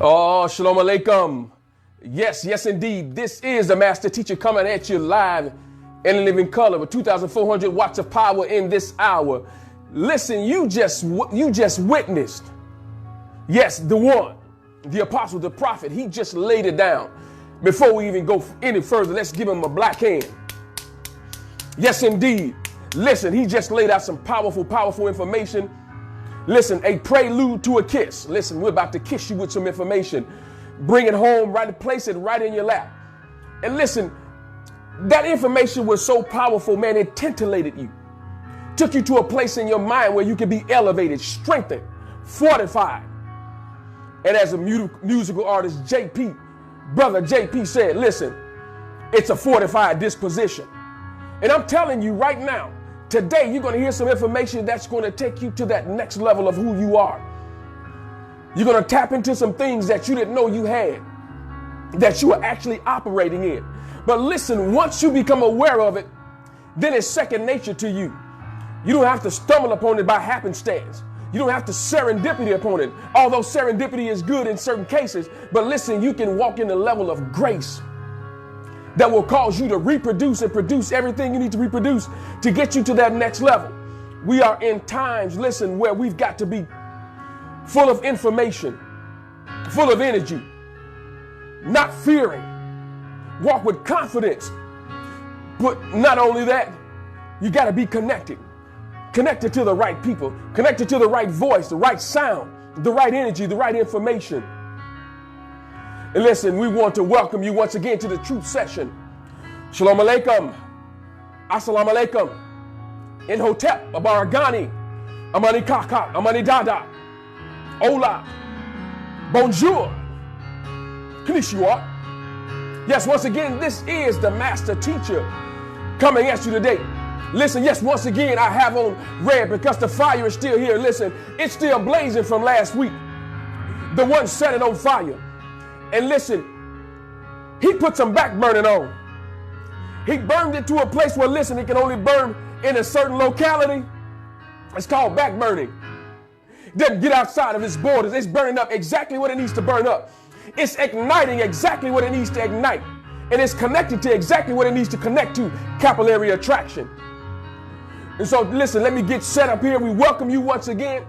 Oh, shalom alaikum. Yes, yes, indeed. This is the master teacher coming at you live in living color with 2,400 watts of power in this hour. Listen, you just witnessed. Yes, the one, the apostle, the prophet, he just laid it down. Before we even go any further, let's give him a black hand. Yes, indeed. Listen, he just laid out some powerful information. Listen, a prelude to a kiss. Listen, we're about to kiss you with some information. Bring it home, place it right in your lap. And listen, that information was so powerful, man, it titillated you. Took you to a place in your mind where you could be elevated, strengthened, fortified. And as a musical artist, Brother JP said, listen, it's a fortified disposition. And I'm telling you right now, today you're going to hear some information that's going to take you to that next level of who you are. You're going to tap into some things that you didn't know you had, that you are actually operating in. But listen, once you become aware of it, then it's second nature to you. You don't have to stumble upon it by happenstance. You don't have to serendipity upon it, although serendipity is good in certain cases. But listen, you can walk in a level of grace that will cause you to reproduce and produce everything you need to reproduce to get you to that next level. We are in times, listen, where we've got to be full of information, full of energy, not fearing, walk with confidence. But not only that, you got to be connected to the right people, connected to the right voice, the right sound, the right energy, the right information. And listen, we want to welcome you once again to the Truth Session. Shalom alaikum. Assalamu alaikum. Inhotep, Abaragani, Amani Kaka, Amani Dada. Hola. Bonjour. Konnichiwa. Yes, once again, this is the master teacher coming at you today. Listen, yes, once again, I have on red because the fire is still here. Listen, it's still blazing from last week. The one set it on fire. And listen, he put some back burning on. He burned it to a place where, listen, it can only burn in a certain locality. It's called back burning. It doesn't get outside of its borders. It's burning up exactly what it needs to burn up. It's igniting exactly what it needs to ignite. And it's connected to exactly what it needs to connect to, capillary attraction. And so, listen, let me get set up here. We welcome you once again.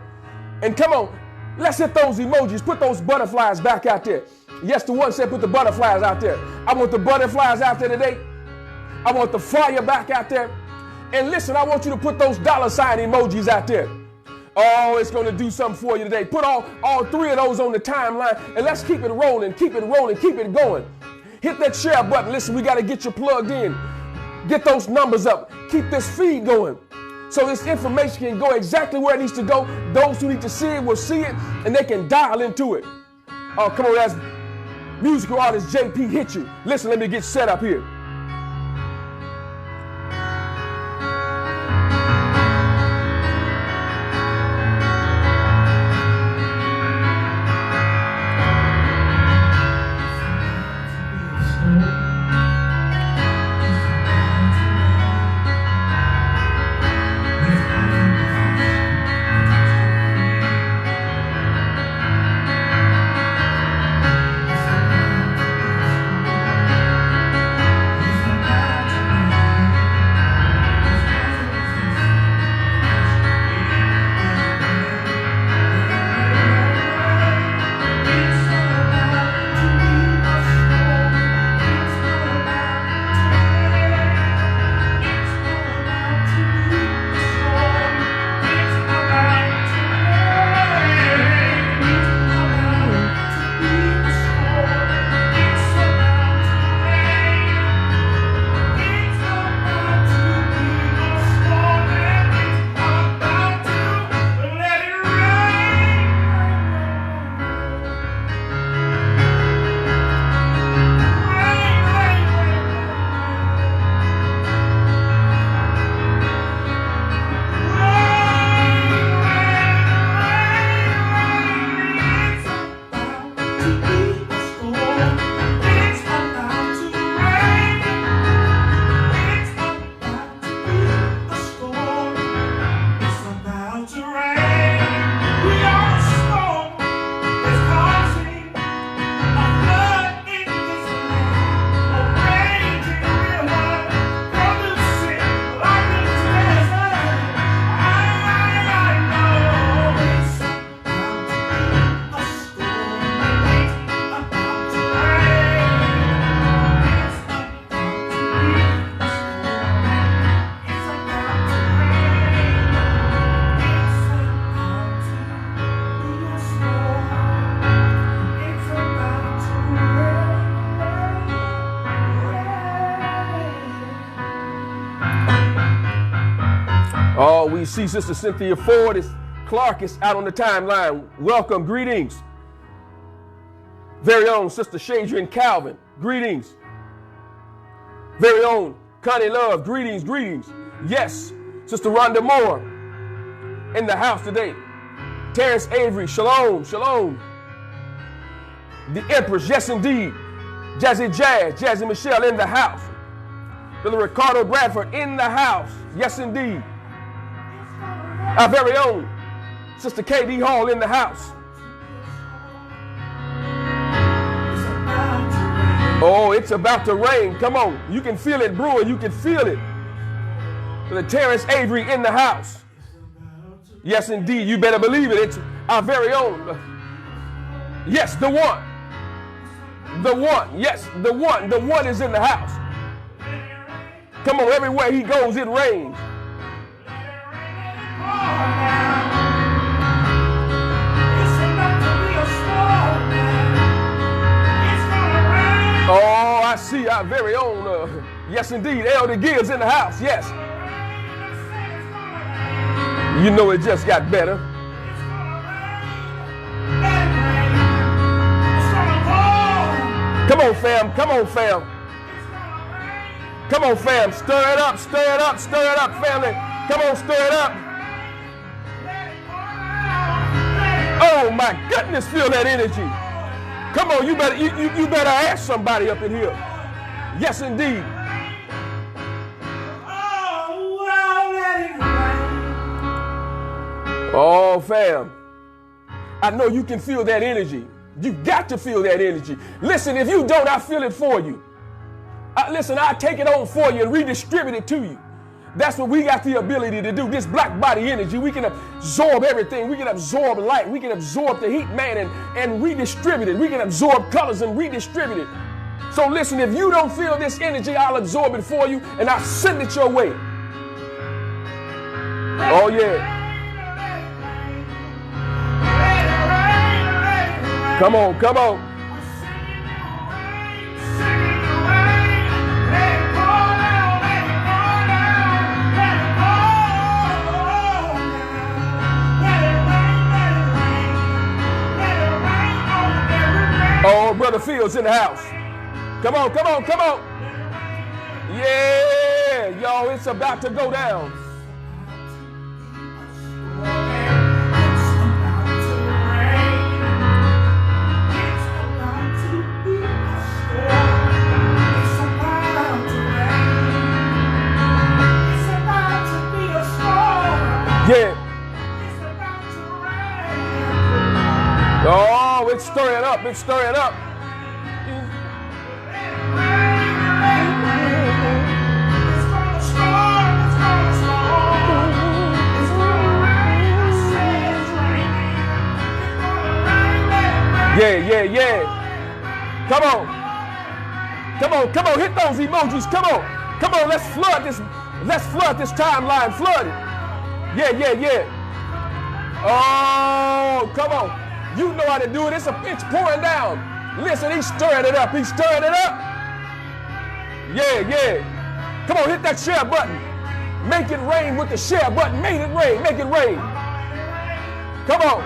And come on, let's hit those emojis. Put those butterflies back out there. Yes, the one said put the butterflies out there. I want the butterflies out there today. I want the fire back out there. And listen, I want you to put those dollar sign emojis out there. Oh, it's going to do something for you today. Put all three of those on the timeline and let's keep it rolling, keep it going. Hit that share button. Listen, we got to get you plugged in. Get those numbers up. Keep this feed going. So this information can go exactly where it needs to go. Those who need to see it will see it and they can dial into it. Oh, come on, that's musical artist JP hit you. Listen, let me get set up here. We see Sister Cynthia Ford Clark is out on the timeline. Welcome, greetings. Very own Sister Shadrian Calvin, greetings. Very own Connie Love, greetings, greetings. Yes, Sister Rhonda Moore in the house today. Terrence Avery, shalom, shalom. The Empress, yes indeed. Jazzy Jazz, Jazzy Michelle in the house. Brother Ricardo Bradford in the house, yes indeed. Our very own Sister K.D. Hall in the house. Oh, it's about to rain. Come on. You can feel it brewing. You can feel it. The Terrence Avery in the house. Yes, indeed. You better believe it. It's our very own. Yes, the one. The one. Yes, the one. The one is in the house. Come on. Everywhere he goes, it rains. Oh, I see our very own, yes indeed, Elder Gibbs in the house, yes. You know it just got better. Come on, fam, come on, fam. Come on, fam, stir it up, stir it up, stir it up, family. Come on, stir it up. Oh my goodness, feel that energy. Come on, you better ask somebody up in here. Yes, indeed. Oh, fam. I know you can feel that energy. You got to feel that energy. Listen, if you don't, I feel it for you. Listen, I take it on for you and redistribute it to you. That's what we got the ability to do. This black body energy, we can absorb everything. We can absorb light. We can absorb the heat, man, and redistribute it. We can absorb colors and redistribute it. So listen, if you don't feel this energy, I'll absorb it for you and I'll send it your way. Oh, yeah. Come on, come on. Oh, Brother Fields in the house. Come on, come on, come on. Yeah, y'all, it's about to go down. Yeah. Oh, it's stirring up. It's stirring up. Yeah, yeah, yeah. Come on. Come on, come on. Hit those emojis. Come on. Come on, let's flood this. Let's flood this timeline. Flood it. Yeah, yeah, yeah. Oh, come on. You know how to do it. It's pouring down. Listen, he's stirring it up. He's stirring it up. Yeah, yeah. Come on, hit that share button. Make it rain with the share button. Make it rain. Make it rain. Come on.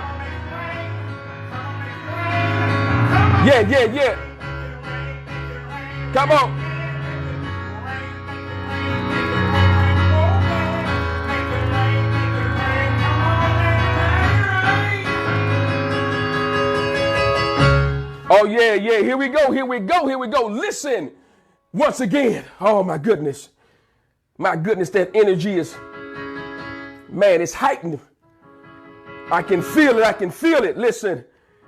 Yeah, yeah, yeah. Come on. Oh, yeah, yeah. Here we go. Here we go. Here we go. Listen once again. Oh, my goodness. My goodness, that energy is, man, it's heightened. I can feel it. I can feel it. Listen,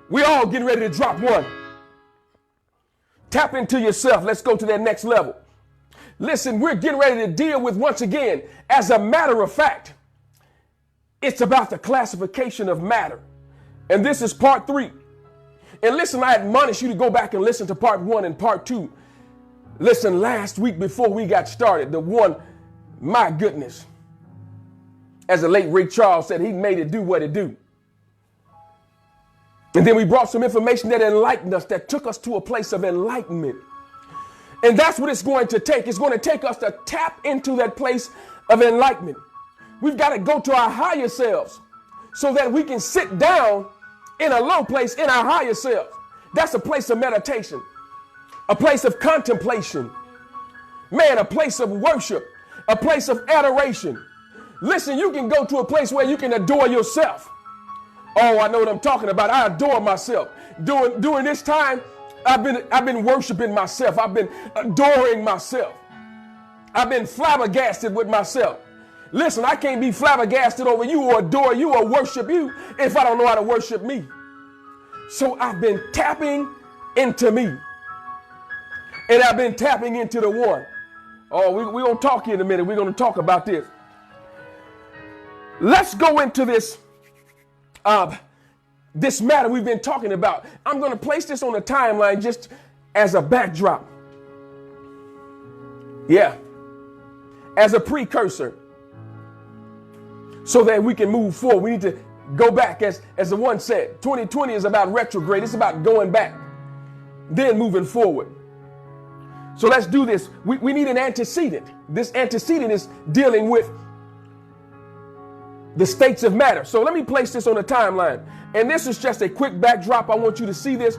we're all getting ready to drop one. Tap into yourself. Let's go to that next level. Listen, we're getting ready to deal with, once again, as a matter of fact, it's about the classification of matter. And this is part 3. And listen, I admonish you to go back and listen to part 1 and part 2. Listen, last week before we got started, the one, my goodness, as the late Ray Charles said, he made it do what it do. And then we brought some information that enlightened us, that took us to a place of enlightenment. And that's what it's going to take. It's going to take us to tap into that place of enlightenment. We've got to go to our higher selves so that we can sit down in a low place in our higher selves. That's a place of meditation, a place of contemplation, man, a place of worship, a place of adoration. Listen, you can go to a place where you can adore yourself. Oh, I know what I'm talking about. I adore myself. During this time, I've been worshiping myself. I've been adoring myself. I've been flabbergasted with myself. Listen, I can't be flabbergasted over you or adore you or worship you if I don't know how to worship me. So I've been tapping into me. And I've been tapping into the one. Oh, we're going to talk here in a minute. We're going to talk about this. Let's go into this matter we've been talking about. I'm going to place this on the timeline just as a backdrop. Yeah. As a precursor. So that we can move forward. We need to go back, as the one said. 2020 is about retrograde. It's about going back, then moving forward. So let's do this. We need an antecedent. This antecedent is dealing with the states of matter. So let me place this on a timeline. And this is just a quick backdrop. I want you to see this,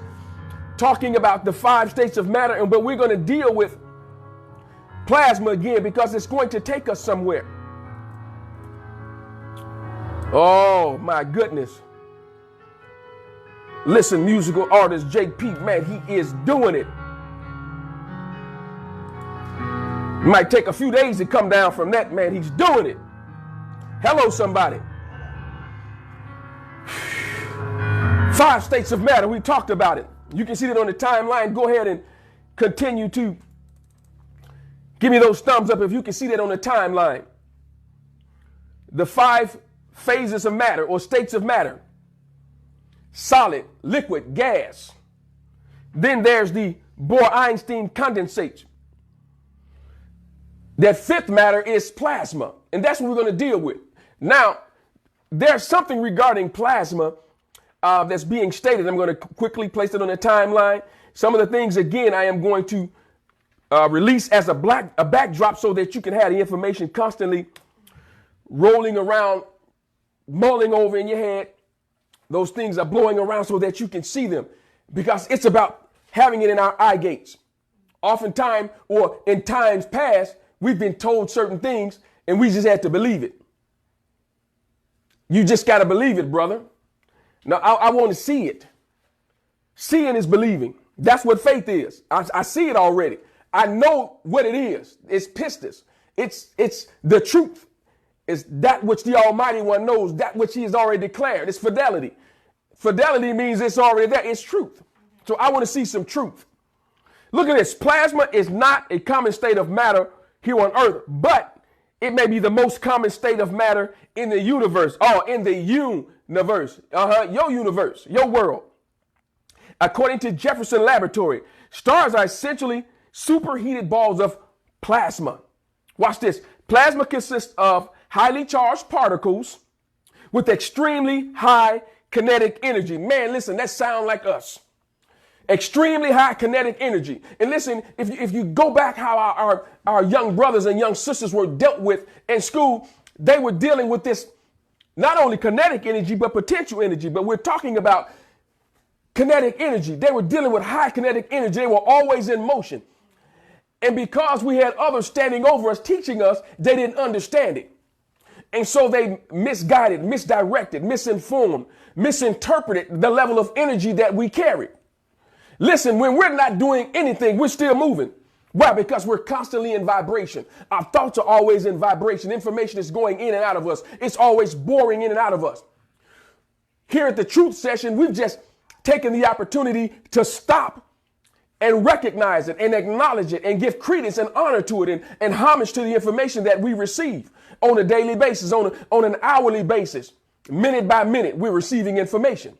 talking about the 5 states of matter. But we're going to deal with plasma again because it's going to take us somewhere. Oh, my goodness. Listen, musical artist Jake Peak, man, he is doing it. It might take a few days to come down from that, man. He's doing it. Hello, somebody. 5 states of matter. We talked about it. You can see it on the timeline. Go ahead and continue to give me those thumbs up if you can see that on the timeline. The 5 phases of matter or states of matter: solid, liquid, gas. Then there's the Bohr-Einstein condensate. That 5th matter is plasma, and that's what we're going to deal with. Now, there's something regarding plasma that's being stated. I'm going to quickly place it on the timeline. Some of the things, again, I am going to release as a backdrop so that you can have the information constantly rolling around, mulling over in your head. Those things are blowing around so that you can see them, because it's about having it in our eye gates. Oftentimes, or in times past, we've been told certain things and we just had to believe it. You just got to believe it, brother. Now, I want to see it. Seeing is believing. That's what faith is. I see it already. I know what it is. It's pistis. It's the truth. It's that which the Almighty One knows, that which He has already declared. It's fidelity. Fidelity means it's already there. It's truth. So I want to see some truth. Look at this. Plasma is not a common state of matter here on Earth, but it may be the most common state of matter in the universe. Oh, in the universe. Your universe, your world. According to Jefferson Laboratory, stars are essentially superheated balls of plasma. Watch this. Plasma consists of highly charged particles with extremely high kinetic energy. Man, listen, that sounds like us. Extremely high kinetic energy. And listen, if you go back how our young brothers and young sisters were dealt with in school, they were dealing with this, not only kinetic energy, but potential energy. But we're talking about kinetic energy. They were dealing with high kinetic energy. They were always in motion. And because we had others standing over us, teaching us, they didn't understand it. And so they misguided, misdirected, misinformed, misinterpreted the level of energy that we carry. Listen, when we're not doing anything, we're still moving. Why? Because we're constantly in vibration. Our thoughts are always in vibration. Information is going in and out of us. It's always boring in and out of us. Here at the Truth Session, we've just taken the opportunity to stop and recognize it and acknowledge it and give credence and honor to it and homage to the information that we receive on a daily basis, on an hourly basis, minute by minute, we're receiving information.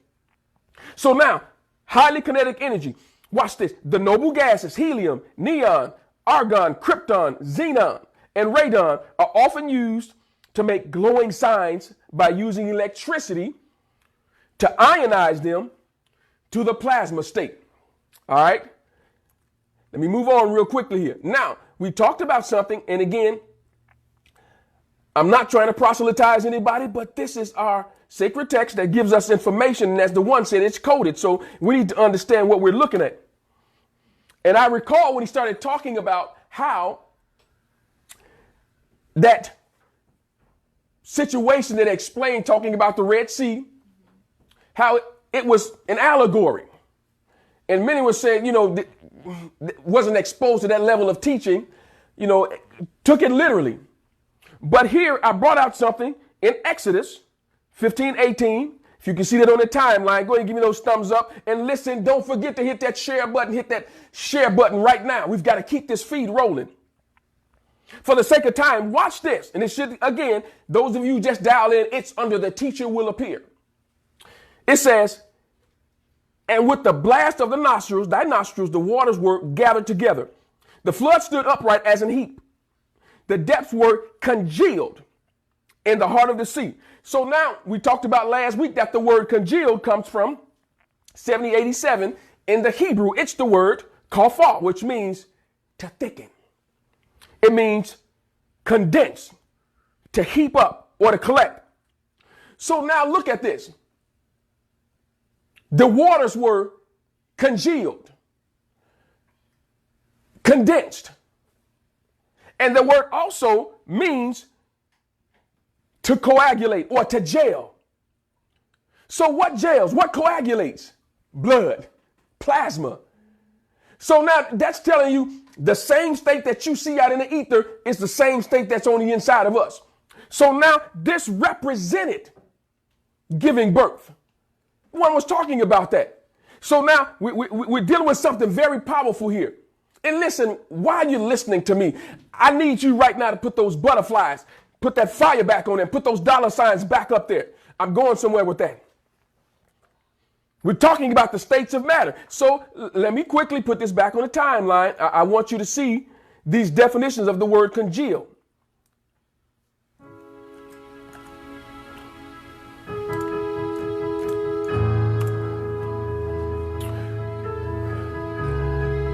So now, highly kinetic energy. Watch this. The noble gases, helium, neon, argon, krypton, xenon, and radon are often used to make glowing signs by using electricity to ionize them to the plasma state. All right. Let me move on real quickly here. Now, we talked about something, and again, I'm not trying to proselytize anybody, but this is our sacred text that gives us information. And as the one said, it's coded. So we need to understand what we're looking at. And I recall when he started talking about how that situation that explained, talking about the Red Sea, how it was an allegory. And many were saying, wasn't exposed to that level of teaching, took it literally. But here I brought out something in Exodus 15:18. If you can see that on the timeline, go ahead and give me those thumbs up. And listen, don't forget to hit that share button. Hit that share button right now. We've got to keep this feed rolling. For the sake of time, watch this. And it should, again, those of you just dial in, it's under the teacher will appear. It says, and with the blast of thy nostrils, the waters were gathered together. The flood stood upright as an heap. The depths were congealed in the heart of the sea. So now we talked about last week that the word congealed comes from 7087 in the Hebrew. It's the word kafar, which means to thicken. It means condense, to heap up or to collect. So now look at this. The waters were congealed, condensed. And the word also means to coagulate or to jail. So what jails? What coagulates? Blood, plasma. So now that's telling you the same state that you see out in the ether is the same state that's on the inside of us. So now this represented giving birth. One was talking about that. So now we're dealing with something very powerful here. And listen, while you're listening to me, I need you right now to put those butterflies, put that fire back on them, put those dollar signs back up there. I'm going somewhere with that. We're talking about the states of matter. So let me quickly put this back on the timeline. I want you to see these definitions of the word congeal.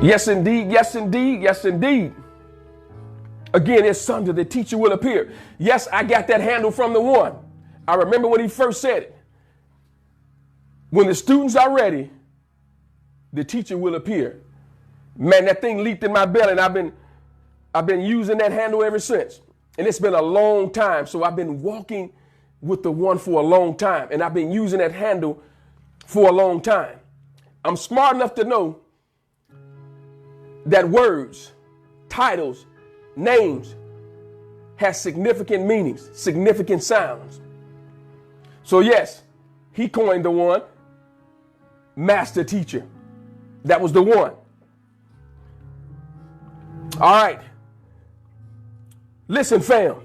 Yes, indeed. Yes, indeed. Yes, indeed. Again, it's under the teacher will appear. Yes, I got that handle from the one. I remember when he first said it. When the students are ready, the teacher will appear. Man, that thing leaped in my belly, and I've been using that handle ever since. And it's been a long time. So I've been walking with the one for a long time, and I've been using that handle for a long time. I'm smart enough to know that words, titles, names have significant meanings, significant sounds. So yes, he coined the one, master teacher. That was the one. All right. Listen, fam.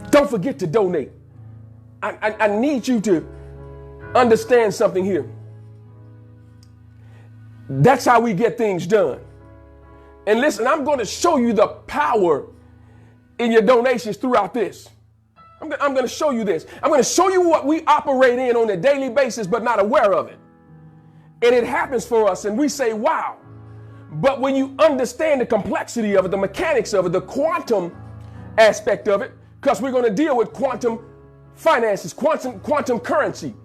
Don't forget to donate. I need you to understand something here. That's how we get things done. And listen, I'm going to show you the power in your donations throughout this. I'm going to show you this. I'm going to show you what we operate in on a daily basis, but not aware of it. And it happens for us, and we say, wow. But when you understand the complexity of it, the mechanics of it, the quantum aspect of it, because we're going to deal with quantum finances, quantum currency.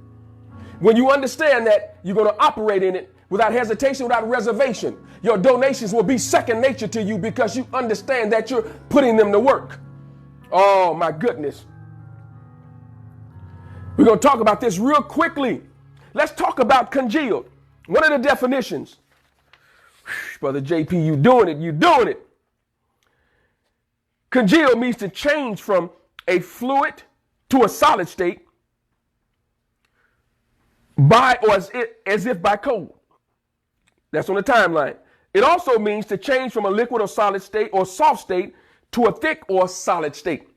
When you understand that, you're going to operate in it without hesitation, without reservation. Your donations will be second nature to you because you understand that you're putting them to work. Oh, my goodness. We're going to talk about this real quickly. Let's talk about congealed. One of the definitions. Brother JP, you doing it. You doing it. Congealed means to change from a fluid to a solid state by or as if by cold. That's on the timeline. It also means to change from a liquid or solid state or soft state to a thick or solid state.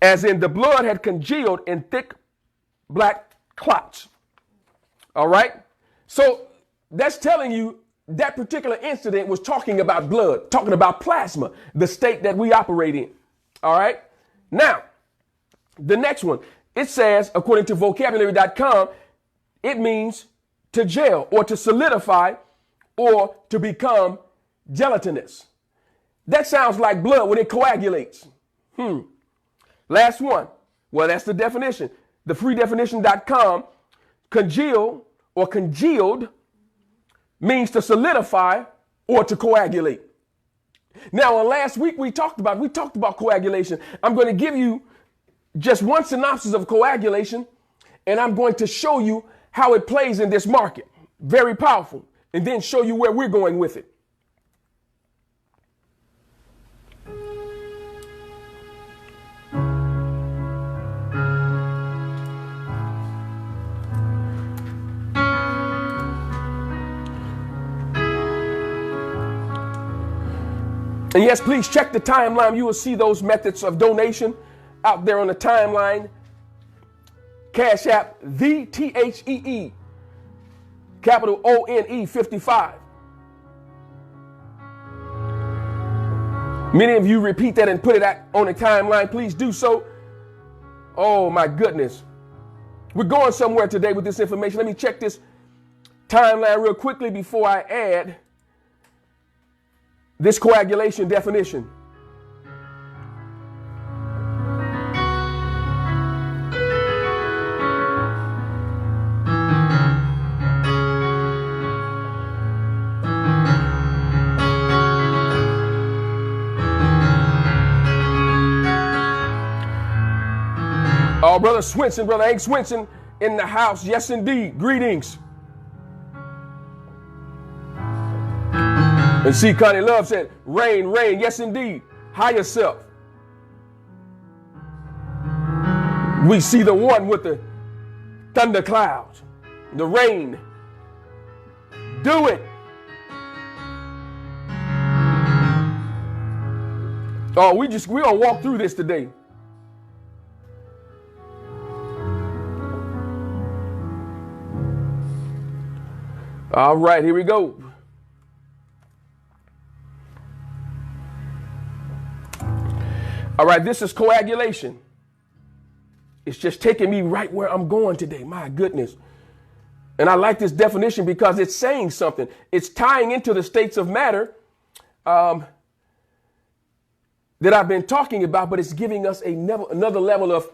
As in the blood had congealed in thick black clots. All right. So that's telling you that particular incident was talking about blood, talking about plasma, the state that we operate in. All right. Now, the next one, it says, according to vocabulary.com, it means to gel or to solidify or to become gelatinous. That sounds like blood when it coagulates. Last one. Well, that's the definition. Thefreedefinition.com. Congeal or congealed means to solidify or to coagulate. Now, last week we talked about coagulation. I'm going to give you just one synopsis of coagulation, and I'm going to show you how it plays in this market. Very powerful. And then show you where we're going with it. And yes, please check the timeline. You will see those methods of donation out there on the timeline. Cash App, the THEE, capital ONE 55. Many of you repeat that and put it on the timeline. Please do so. Oh my goodness. We're going somewhere today with this information. Let me check this timeline real quickly before I add this coagulation definition. Oh, Brother Swinson, Brother Hank Swinson in the house. Yes, indeed. Greetings. And see, Connie Love said, rain, rain. Yes, indeed. Higher self. We see the one with the thunderclouds, the rain. Do it. Oh, we're gonna walk through this today. All right, here we go. All right, this is coagulation. It's just taking me right where I'm going today. My goodness. And I like this definition because it's saying something. It's tying into the states of matter that I've been talking about, but it's giving us another level of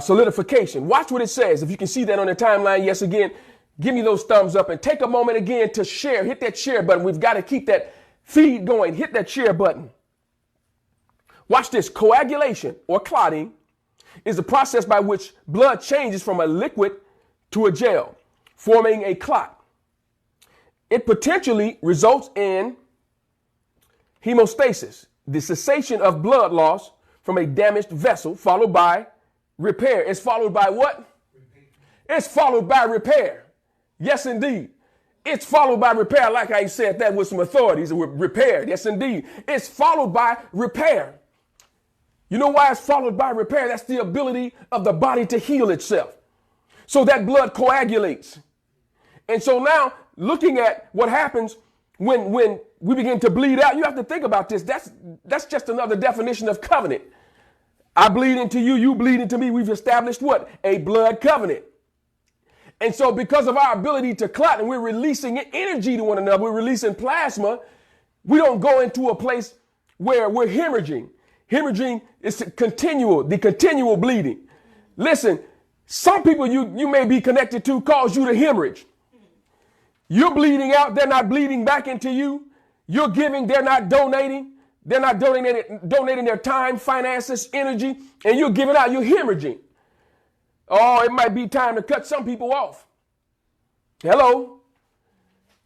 solidification. Watch what it says. If you can see that on the timeline, yes, again, give me those thumbs up and take a moment again to share. Hit that share button. We've got to keep that feed going. Hit that share button. Watch this. Coagulation or clotting is the process by which blood changes from a liquid to a gel, forming a clot. It potentially results in hemostasis, the cessation of blood loss from a damaged vessel, followed by repair. It's followed by what? It's followed by repair. Yes, indeed. It's followed by repair. Like I said that with some authorities. Repair. Yes, indeed. It's followed by repair. You know why it's followed by repair? That's the ability of the body to heal itself. So that blood coagulates. And so now looking at what happens when we begin to bleed out, you have to think about this. That's just another definition of covenant. I bleed into you, you bleed into me. We've established what? A blood covenant. And so because of our ability to clot and we're releasing energy to one another, we're releasing plasma, we don't go into a place where we're hemorrhaging. Hemorrhaging is the continual bleeding. Listen, some people you may be connected to cause you to hemorrhage. You're bleeding out, they're not bleeding back into you. You're giving, they're not donating. They're not donating their time, finances, energy, and you're giving out, you're hemorrhaging. Oh, it might be time to cut some people off. Hello.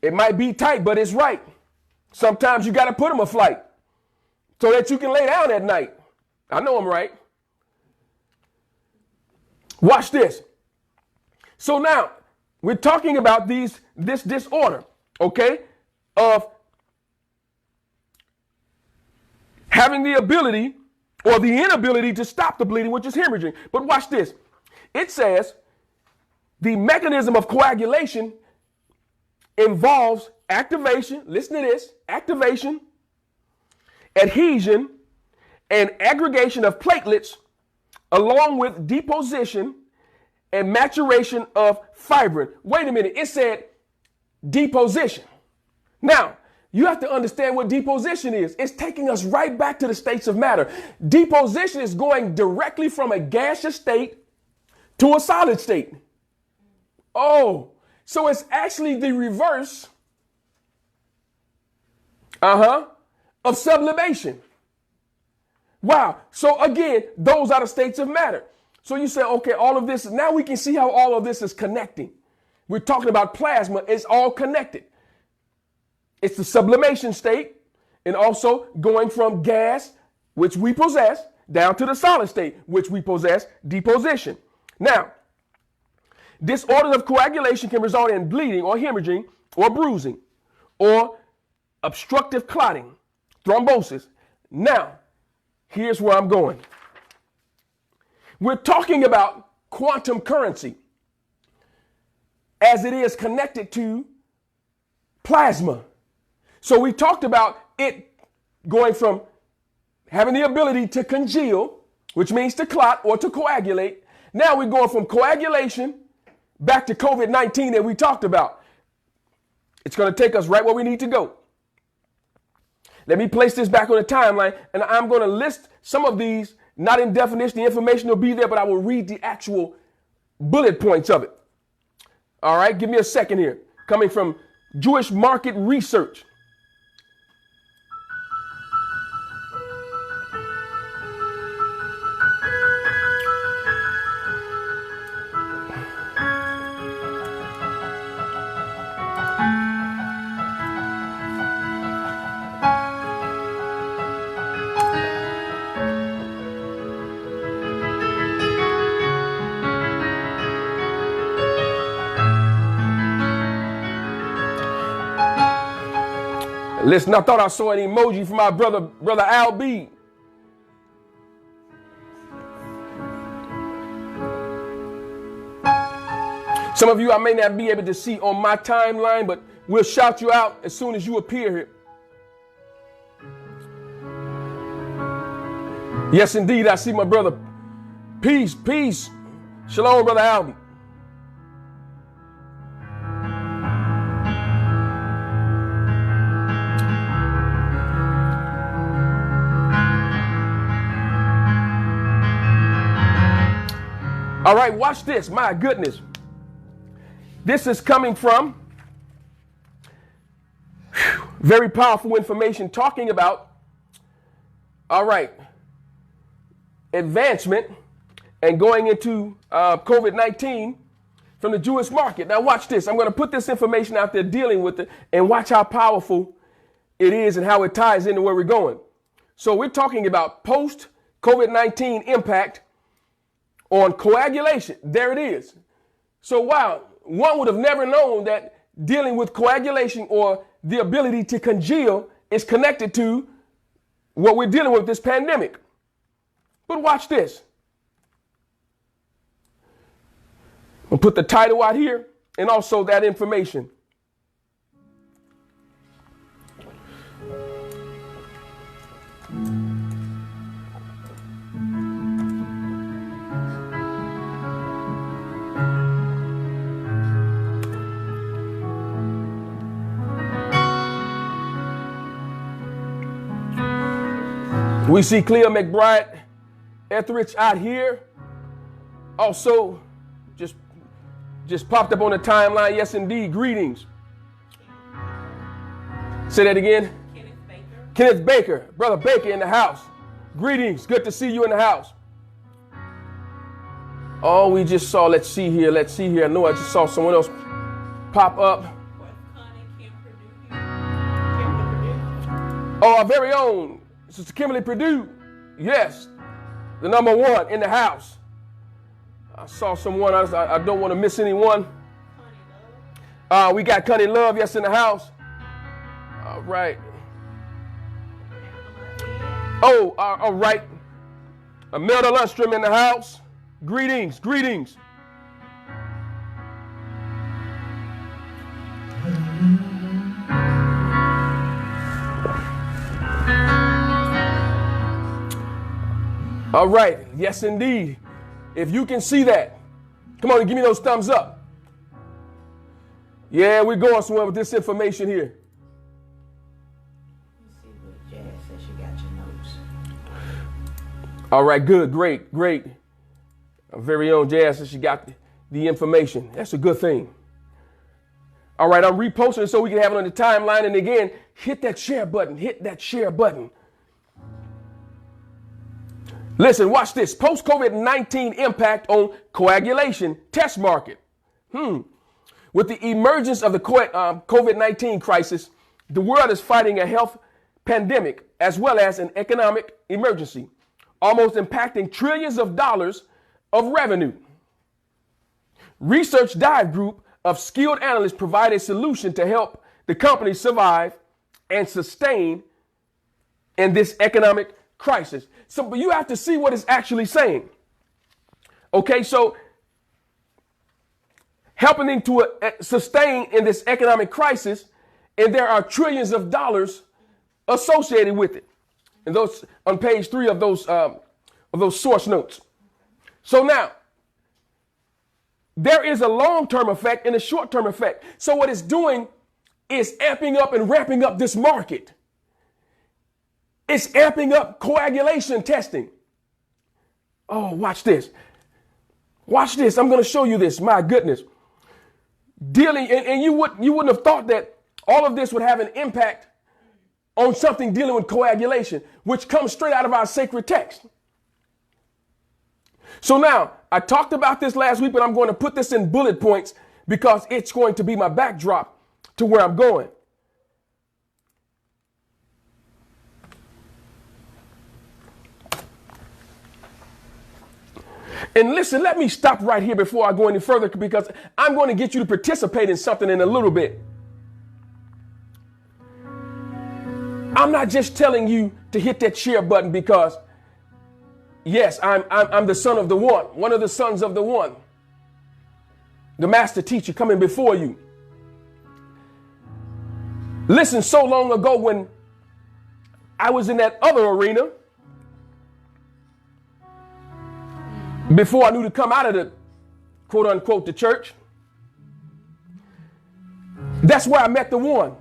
It might be tight, but it's right. Sometimes you got to put them a flight so that you can lay down at night. I know I'm right. Watch this. So now we're talking about this disorder, okay, of having the ability or the inability to stop the bleeding, which is hemorrhaging. But watch this. It says the mechanism of coagulation involves activation. Listen to this. Activation, adhesion, and aggregation of platelets, along with deposition and maturation of fibrin. Wait a minute. It said deposition. Now, You have to understand what deposition is. It's taking us right back to the states of matter. Deposition is going directly from a gaseous state to a solid state. Oh, so it's actually the reverse, of sublimation. Wow. So again, those are the states of matter. So you say, okay, all of this, now we can see how all of this is connecting. We're talking about plasma. It's all connected. It's the sublimation state and also going from gas, which we possess, down to the solid state, which we possess, deposition. Now, disorders of coagulation can result in bleeding or hemorrhaging or bruising or obstructive clotting, thrombosis. Now, here's where I'm going. We're talking about quantum currency as it is connected to plasma. So we talked about it going from having the ability to congeal, which means to clot or to coagulate. Now we're going from coagulation back to COVID-19 that we talked about. It's going to take us right where we need to go. Let me place this back on the timeline, and I'm going to list some of these, not in definition. The information will be there, but I will read the actual bullet points of it. All right, give me a second here. Coming from Jewish Market Research. Listen, I thought I saw an emoji from my brother Al B. Some of you I may not be able to see on my timeline, but we'll shout you out as soon as you appear here. Yes, indeed, I see my brother. Peace, peace. Shalom, brother Albie. All right, watch this. My goodness. This is coming from very powerful information talking about, all right, advancement and going into COVID-19 from the Jewish market. Now watch this. I'm going to put this information out there dealing with it and watch how powerful it is and how it ties into where we're going. So we're talking about post-COVID-19 impact on coagulation. There it is. So wow, one would have never known that dealing with coagulation or the ability to congeal is connected to what we're dealing with this pandemic. But watch this. I'll put the title out here and also that information. We see Cleo McBride Etheridge out here. Also, just popped up on the timeline. Yes, indeed. Greetings. Say that again. Kenneth Baker. Kenneth Baker. Brother Baker in the house. Greetings. Good to see you in the house. Oh, we just saw, let's see here. I know I just saw someone else pop up. Oh, our very own Sister Kimberly Purdue. Yes, the number one in the house. I saw someone. I don't want to miss anyone. We got Connie Love, yes, in the house. All right. Oh, all right. Imelda Lundstrom in the house. Greetings, greetings. All right. Yes, indeed. If you can see that, come on and give me those thumbs up. Yeah, we're going somewhere with this information here. All right, good, great, great. Our very own Jazz, she got the information. That's a good thing. All right, I'm reposting so we can have it on the timeline. And again, hit that share button. Hit that share button. Listen, watch this. Post-COVID-19 impact on coagulation test market. With the emergence of the COVID-19 crisis, the world is fighting a health pandemic as well as an economic emergency, almost impacting trillions of dollars of revenue. Research Dive Group of skilled analysts provide a solution to help the company survive and sustain in this economic crisis. So, but you have to see what it's actually saying. Okay, so helping them to sustain in this economic crisis, and there are trillions of dollars associated with it. And those on page 3 of those source notes. So now, there is a long-term effect and a short-term effect. So what it's doing is amping up and ramping up this market. It's amping up coagulation testing. Oh, watch this. Watch this. I'm going to show you this. My goodness. And you wouldn't have thought that all of this would have an impact on something dealing with coagulation, which comes straight out of our sacred text. So now, I talked about this last week, but I'm going to put this in bullet points because it's going to be my backdrop to where I'm going. And listen, let me stop right here before I go any further because I'm going to get you to participate in something in a little bit. I'm not just telling you to hit that share button because, yes, I'm the son of the one of the sons of the one, the master teacher coming before you. Listen, so long ago when I was in that other arena, before I knew to come out of the quote unquote the church, that's where I met the one.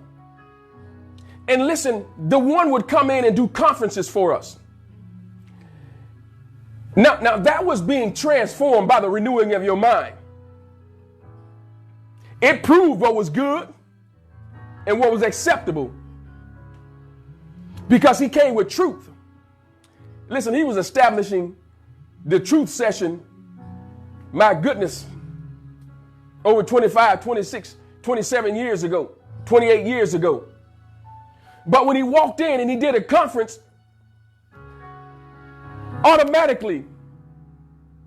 And listen, the one would come in and do conferences for us. Now that was being transformed by the renewing of your mind. It proved what was good and what was acceptable because he came with truth. Listen, he was establishing the truth session, my goodness, over 25, 26, 27 years ago, 28 years ago. But when he walked in and he did a conference, automatically,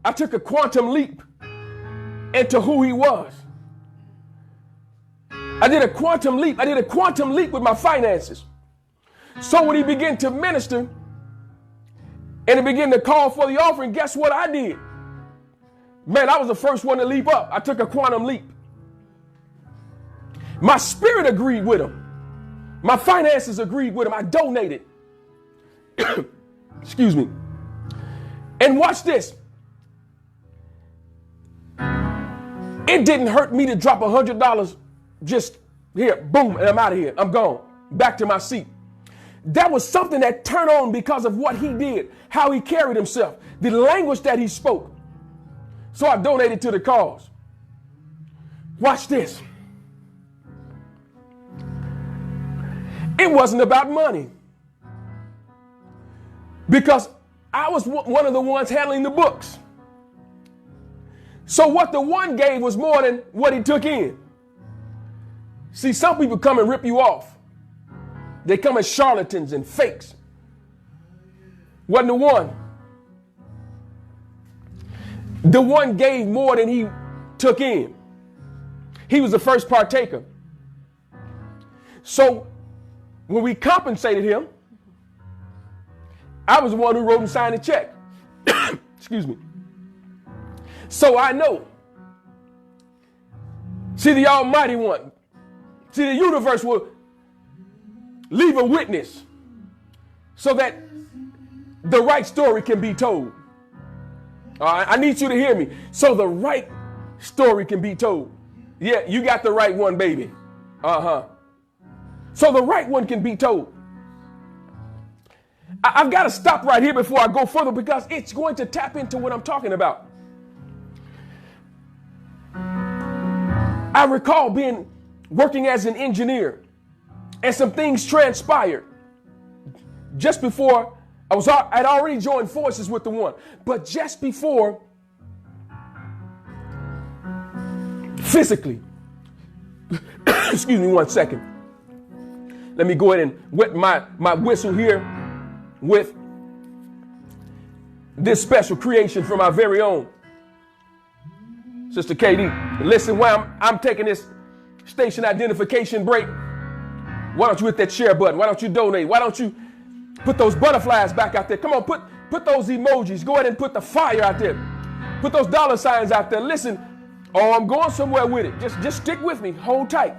I took a quantum leap into who he was. I did a quantum leap. I did a quantum leap with my finances. So when he began to minister and he began to call for the offering, guess what I did? Man, I was the first one to leap up. I took a quantum leap. My spirit agreed with him. My finances agreed with him. I donated. Excuse me. And watch this. It didn't hurt me to drop $100 just here, boom, and I'm out of here. I'm gone. Back to my seat. That was something that turned on because of what he did, how he carried himself, the language that he spoke. So I donated to the cause. Watch this. It wasn't about money because I was one of the ones handling the books. So what the one gave was more than what he took in. See, some people come and rip you off. They come as charlatans and fakes. Wasn't the one. The one gave more than he took in. He was the first partaker. So when we compensated him, I was the one who wrote and signed the check. Excuse me. So I know. See, the Almighty One. See, the universe will leave a witness so that the right story can be told. All right, I need you to hear me. So the right story can be told. Yeah, you got the right one, baby. So the right one can be told. I've got to stop right here before I go further because it's going to tap into what I'm talking about. I recall working as an engineer, and some things transpired just before I'd already joined forces with the one, but just before, physically, excuse me 1 second. Let me go ahead and wet my whistle here with this special creation from our very own Sister KD. Listen, while I'm taking this station identification break, why don't you hit that share button? Why don't you donate? Why don't you put those butterflies back out there? Come on, put those emojis. Go ahead and put the fire out there. Put those dollar signs out there. Listen, I'm going somewhere with it. Just stick with me. Hold tight.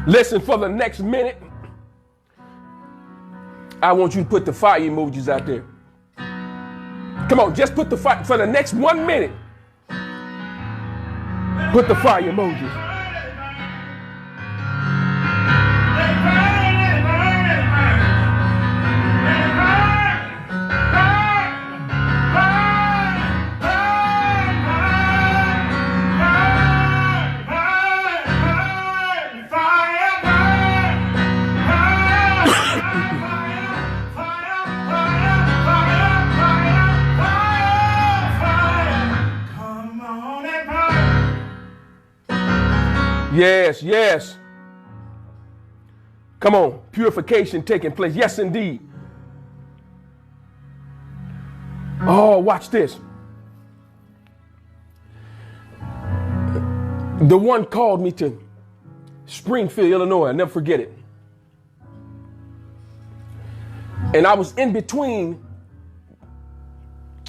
Listen, for the next minute, I want you to put the fire emojis out there. Come on, just put the fire for the next 1 minute. Put the fire emojis. Yes, yes. Come on, purification taking place. Yes, indeed. Oh, watch this. The one called me to Springfield, Illinois. I'll never forget it. And I was in between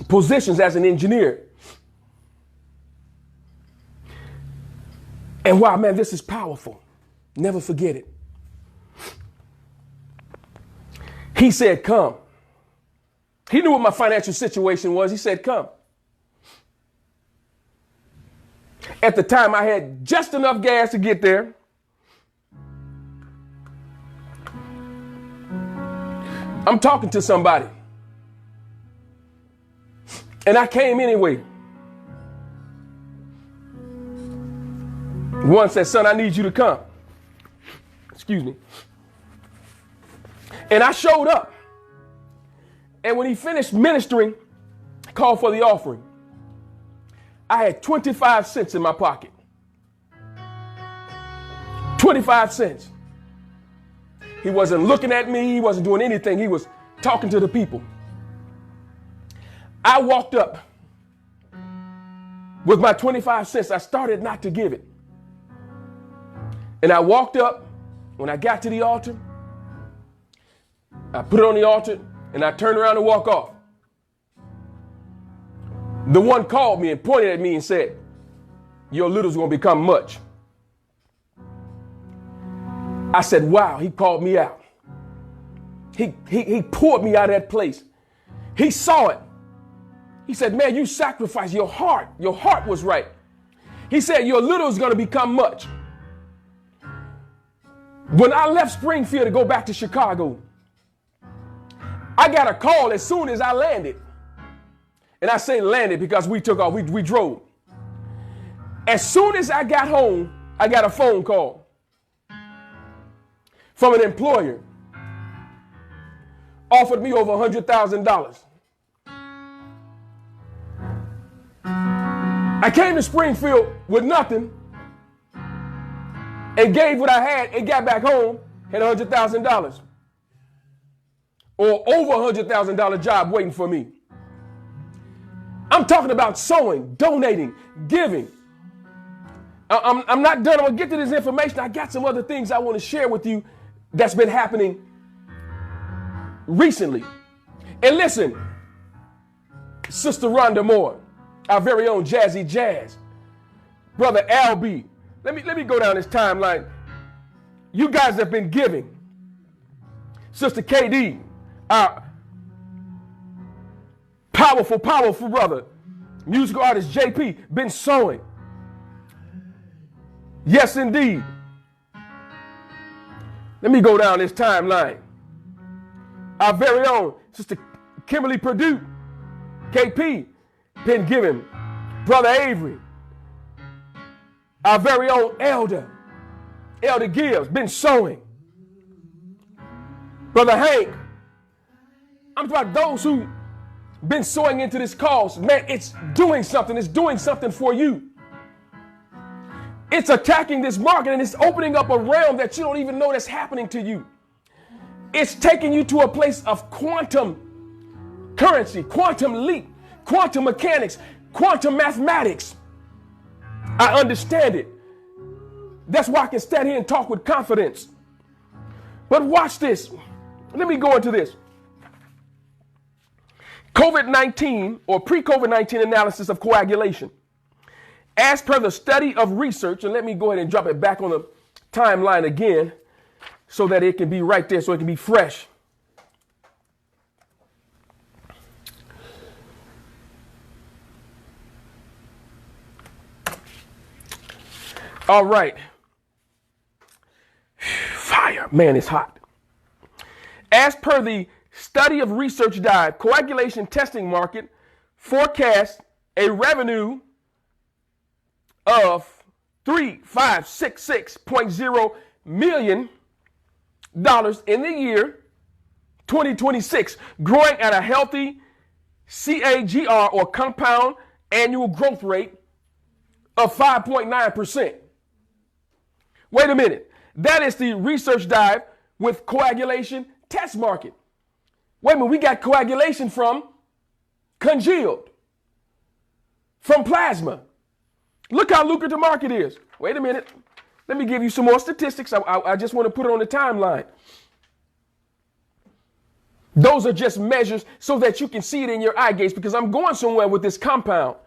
positions as an engineer. And wow, man, this is powerful. Never forget it. He said, come. He knew what my financial situation was. He said, come. At the time, I had just enough gas to get there. I'm talking to somebody. And I came anyway. One said, son, I need you to come. Excuse me. And I showed up. And when he finished ministering, he called for the offering. I had 25 cents in my pocket. 25 cents. He wasn't looking at me. He wasn't doing anything. He was talking to the people. I walked up with my 25 cents. I started not to give it. And I walked up. When I got to the altar, I put it on the altar and I turned around and walked off. The one called me and pointed at me and said, your little's going to become much. I said, wow, he called me out. He pulled me out of that place. He saw it. He said, man, you sacrificed your heart. Your heart was right. He said, your little is going to become much. When I left Springfield to go back to Chicago, I got a call as soon as I landed. And I say landed because we took off, we drove. As soon as I got home, I got a phone call from an employer. Offered me over $100,000. I came to Springfield with nothing and gave what I had and got back home, had $100,000. Or over $100,000 job waiting for me. I'm talking about sowing, donating, giving. I'm not done. I'm going to get to this information. I got some other things I want to share with you that's been happening recently. And listen, Sister Rhonda Moore, our very own Jazzy Jazz, Brother LB, let me go down this timeline. You guys have been giving. Sister KD, our powerful brother, musical artist JP, been sowing. Yes, indeed. Let me go down this timeline. Our very own Sister Kimberly Purdue, KP, been giving. Brother Avery, our very own Elder Gibbs, been sowing. Brother Hank, I'm talking about those who been sowing into this cause. Man, it's doing something. It's doing something for you. It's attacking this market and it's opening up a realm that you don't even know that's happening to you. It's taking you to a place of quantum currency, quantum leap, quantum mechanics, quantum mathematics. I understand it. That's why I can stand here and talk with confidence. But watch this. Let me go into this. COVID-19 or pre-COVID-19 analysis of coagulation. As per the study of research, and let me go ahead and drop it back on the timeline again so that it can be right there, so it can be fresh. All right. Fire. Man, it's hot. As per the study of research dive, coagulation testing market forecasts a revenue of $3566.0 million in the year 2026, growing at a healthy CAGR or compound annual growth rate of 5.9%. Wait a minute. That is the research dive with coagulation test market. Wait a minute. We got coagulation from congealed, from plasma. Look how lucrative the market is. Wait a minute. Let me give you some more statistics. I just want to put it on the timeline. Those are just measures so that you can see it in your eye gaze, because I'm going somewhere with this compound.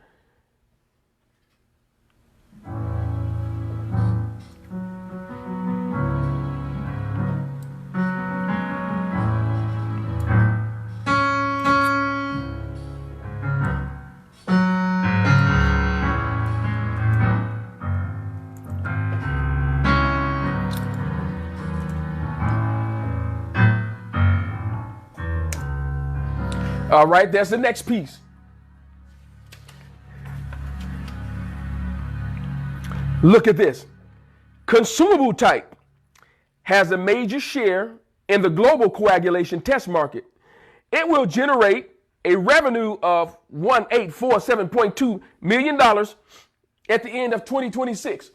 All right, there's the next piece. Look at this. Consumable type has a major share in the global coagulation test market. It will generate a revenue of $1847.2 million at the end of 2026.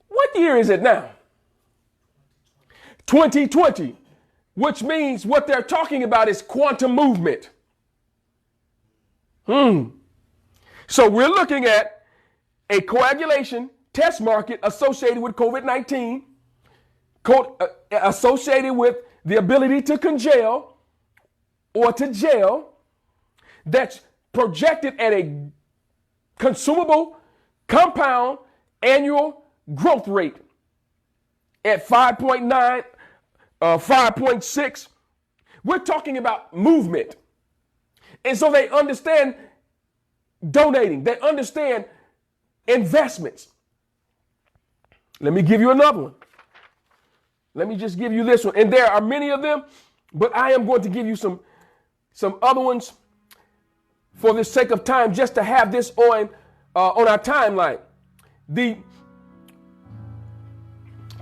What year is it now? 2020, which means what they're talking about is quantum movement. So we're looking at a coagulation test market associated with COVID-19, associated with the ability to congeal or to gel, that's projected at a consumable compound annual growth rate at 5.9, 5.6. We're talking about movement. And so they understand donating. They understand investments. Let me give you another one. Let me just give you this one. And there are many of them, but I am going to give you some other ones for the sake of time, just to have this on our timeline. The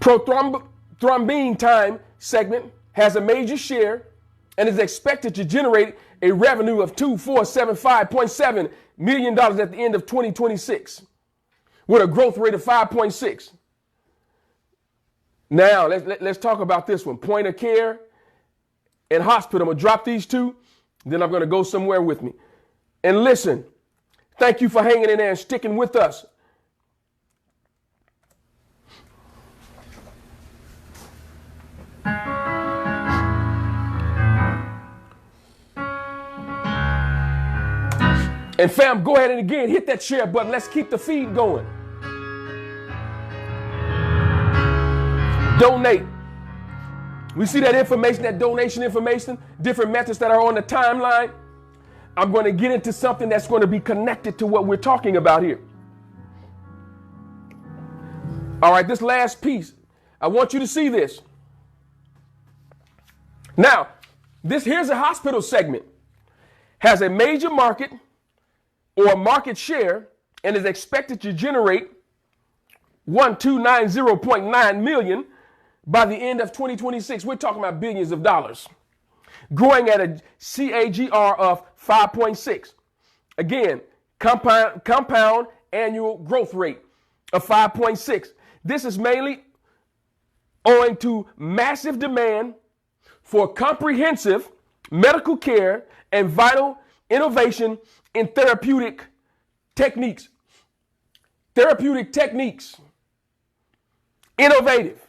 prothrombin time segment has a major share and is expected to generate a revenue of $2475.7 million at the end of 2026 with a growth rate of 5.6. Now, let's talk about this one. Point of care and hospital. I'm going to drop these two, then I'm going to go somewhere with me. And listen, Thank you for hanging in there and sticking with us. And fam, go ahead and again, hit that share button. Let's keep the feed going. Donate. We see that information, that donation information, different methods that are on the timeline. I'm going to get into something that's going to be connected to what we're talking about here. All right, this last piece, I want you to see this. Now, here's a hospital segment. Has a major market or market share and is expected to generate 1290.9 million by the end of 2026. We're talking about billions of dollars, growing at a CAGR of 5.6. Again, compound annual growth rate of 5.6. This is mainly owing to massive demand for comprehensive medical care and vital innovation in therapeutic techniques. Innovative.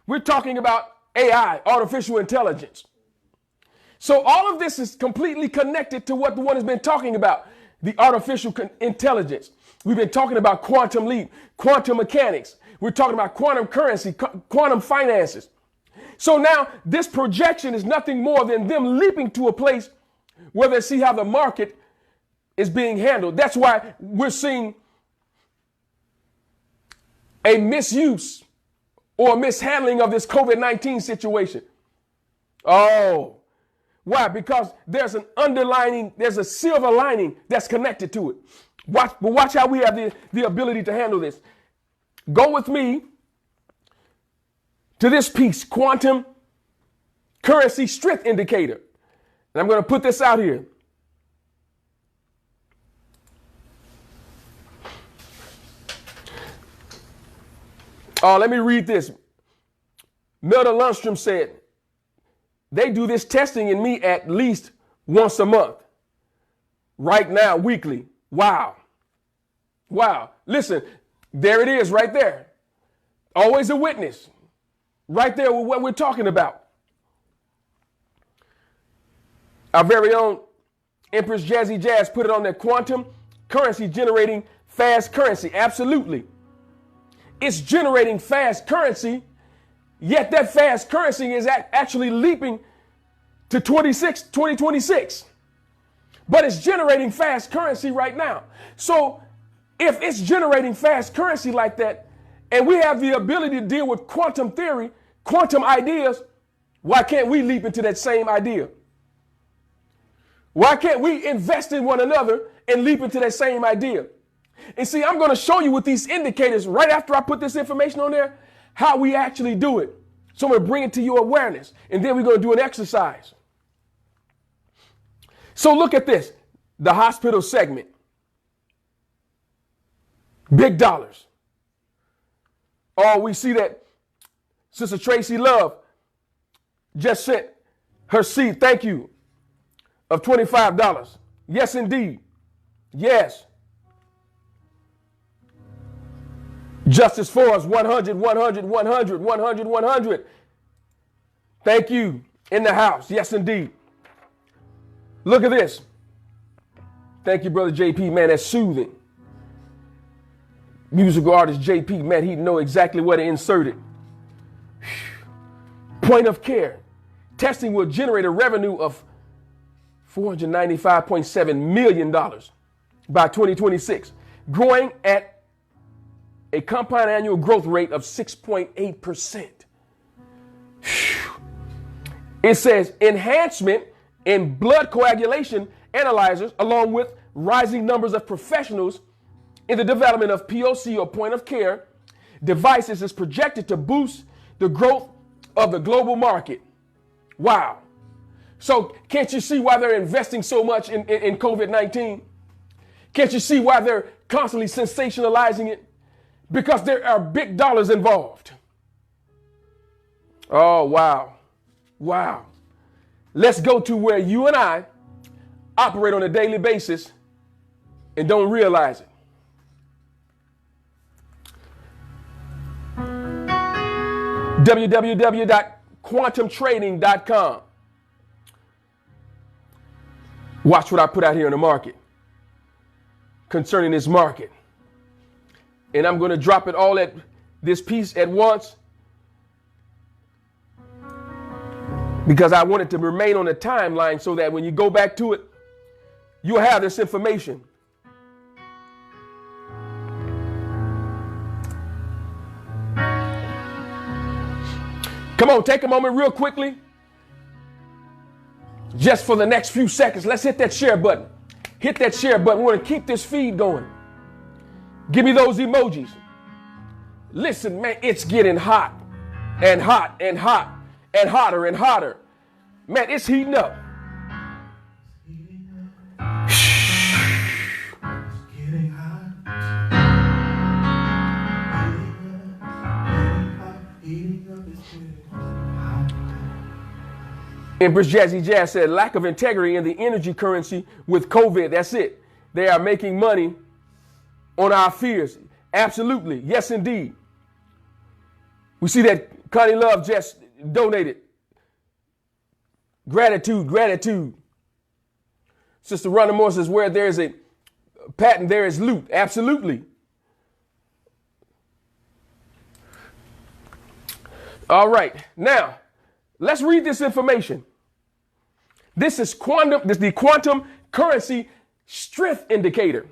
We're talking about AI, artificial intelligence. So all of this is completely connected to what the one has been talking about, the artificial intelligence. We've been talking about quantum leap, quantum mechanics. We're talking about quantum currency, quantum finances. So now this projection is nothing more than them leaping to a place where they see how the market is being handled. That's why we're seeing a misuse or mishandling of this COVID-19 situation. Oh, why? Because there's a silver lining that's connected to it. Watch how we have the ability to handle this. Go with me to this piece, quantum currency strength indicator. And I'm going to put this out here. Let me read this. Melda Lundstrom said, they do this testing in me at least once a month. Right now, weekly. Wow. Listen, there it is right there. Always a witness. Right there with what we're talking about. Our very own Empress Jazzy Jazz put it on there. Quantum currency generating fast currency. Absolutely. It's generating fast currency, yet that fast currency is actually leaping to 2026. But it's generating fast currency right now. So if it's generating fast currency like that, and we have the ability to deal with quantum theory, quantum ideas, why can't we leap into that same idea? Why can't we invest in one another and leap into that same idea? And see, I'm going to show you with these indicators right after I put this information on there, how we actually do it. So I'm going to bring it to your awareness, and then we're going to do an exercise. So look at this, the hospital segment. Big dollars. Oh, we see that Sister Tracy Love just sent her seed, thank you, of $25. Yes, indeed. Yes. Justice for us, 100, 100, 100, 100, 100. Thank you. In the house. Yes, indeed. Look at this. Thank you, Brother JP. Man, that's soothing. Musical artist JP, man, he know exactly what to insert it. Point of care. Testing will generate a revenue of $495.7 million by 2026, growing at a compound annual growth rate of 6.8%. It says enhancement in blood coagulation analyzers, along with rising numbers of professionals in the development of POC or point of care devices, is projected to boost the growth of the global market. Wow. So can't you see why they're investing so much in COVID-19? Can't you see why they're constantly sensationalizing it? Because there are big dollars involved. Oh, wow. Wow. Let's go to where you and I operate on a daily basis, and don't realize it. www.quantumtrading.com. Watch what I put out here in the market concerning this market. And I'm going to drop it all at this piece at once because I want it to remain on the timeline so that when you go back to it, you'll have this information. Come on, take a moment real quickly. Just for the next few seconds, let's hit that share button. Hit that share button. We want to keep this feed going. Give me those emojis. Listen, man, it's getting hot and hot and hot and hotter and hotter. Man, it's heating up. Empress Jazzy Jazz said, lack of integrity in the energy currency with COVID. That's it. They are making money on our fears. Absolutely. Yes, indeed. We see that Connie Love just donated. Gratitude, gratitude. Sister Rhonda Moore says, where there is a patent, there is loot. Absolutely. All right. Now, let's read this information. This is the quantum currency strength indicator.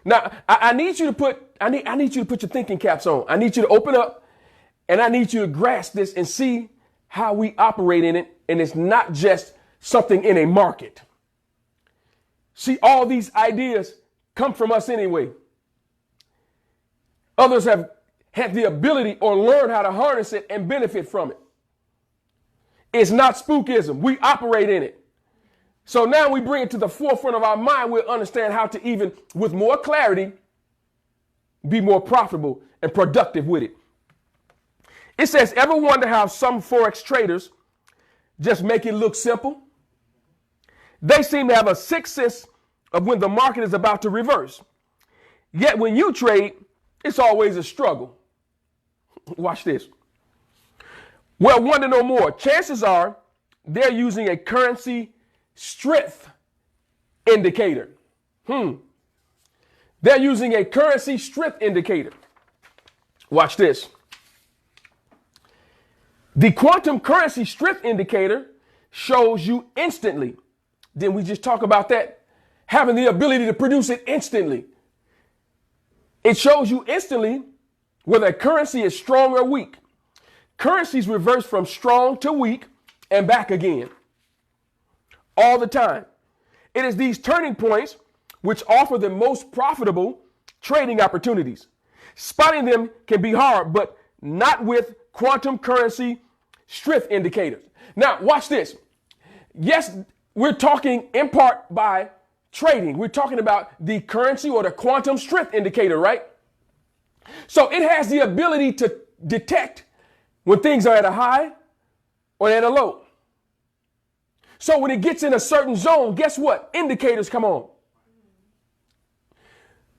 Now, I need you to put your thinking caps on. I need you to open up and I need you to grasp this and see how we operate in it. And it's not just something in a market. See, all these ideas come from us anyway. Others have had the ability or learned how to harness it and benefit from it. It's not spookism. We operate in it. So now we bring it to the forefront of our mind. We'll understand how to even, with more clarity, be more profitable and productive with it. It says, ever wonder how some Forex traders just make it look simple? They seem to have a sixth sense of when the market is about to reverse. Yet when you trade, it's always a struggle. Watch this. Well, wonder no more. Chances are they're using a currency strength indicator. They're using a currency strength indicator. Watch this. The quantum currency strength indicator shows you instantly. Didn't we just talk about that? Having the ability to produce it instantly. It shows you instantly whether a currency is strong or weak. Currencies reverse from strong to weak and back again. All the time. It is these turning points which offer the most profitable trading opportunities. Spotting them can be hard, but not with quantum currency strength indicators. Now, watch this. Yes, we're talking in part by trading. We're talking about the currency or the quantum strength indicator, right? So it has the ability to detect when things are at a high or at a low. So when it gets in a certain zone, guess what? Indicators come on.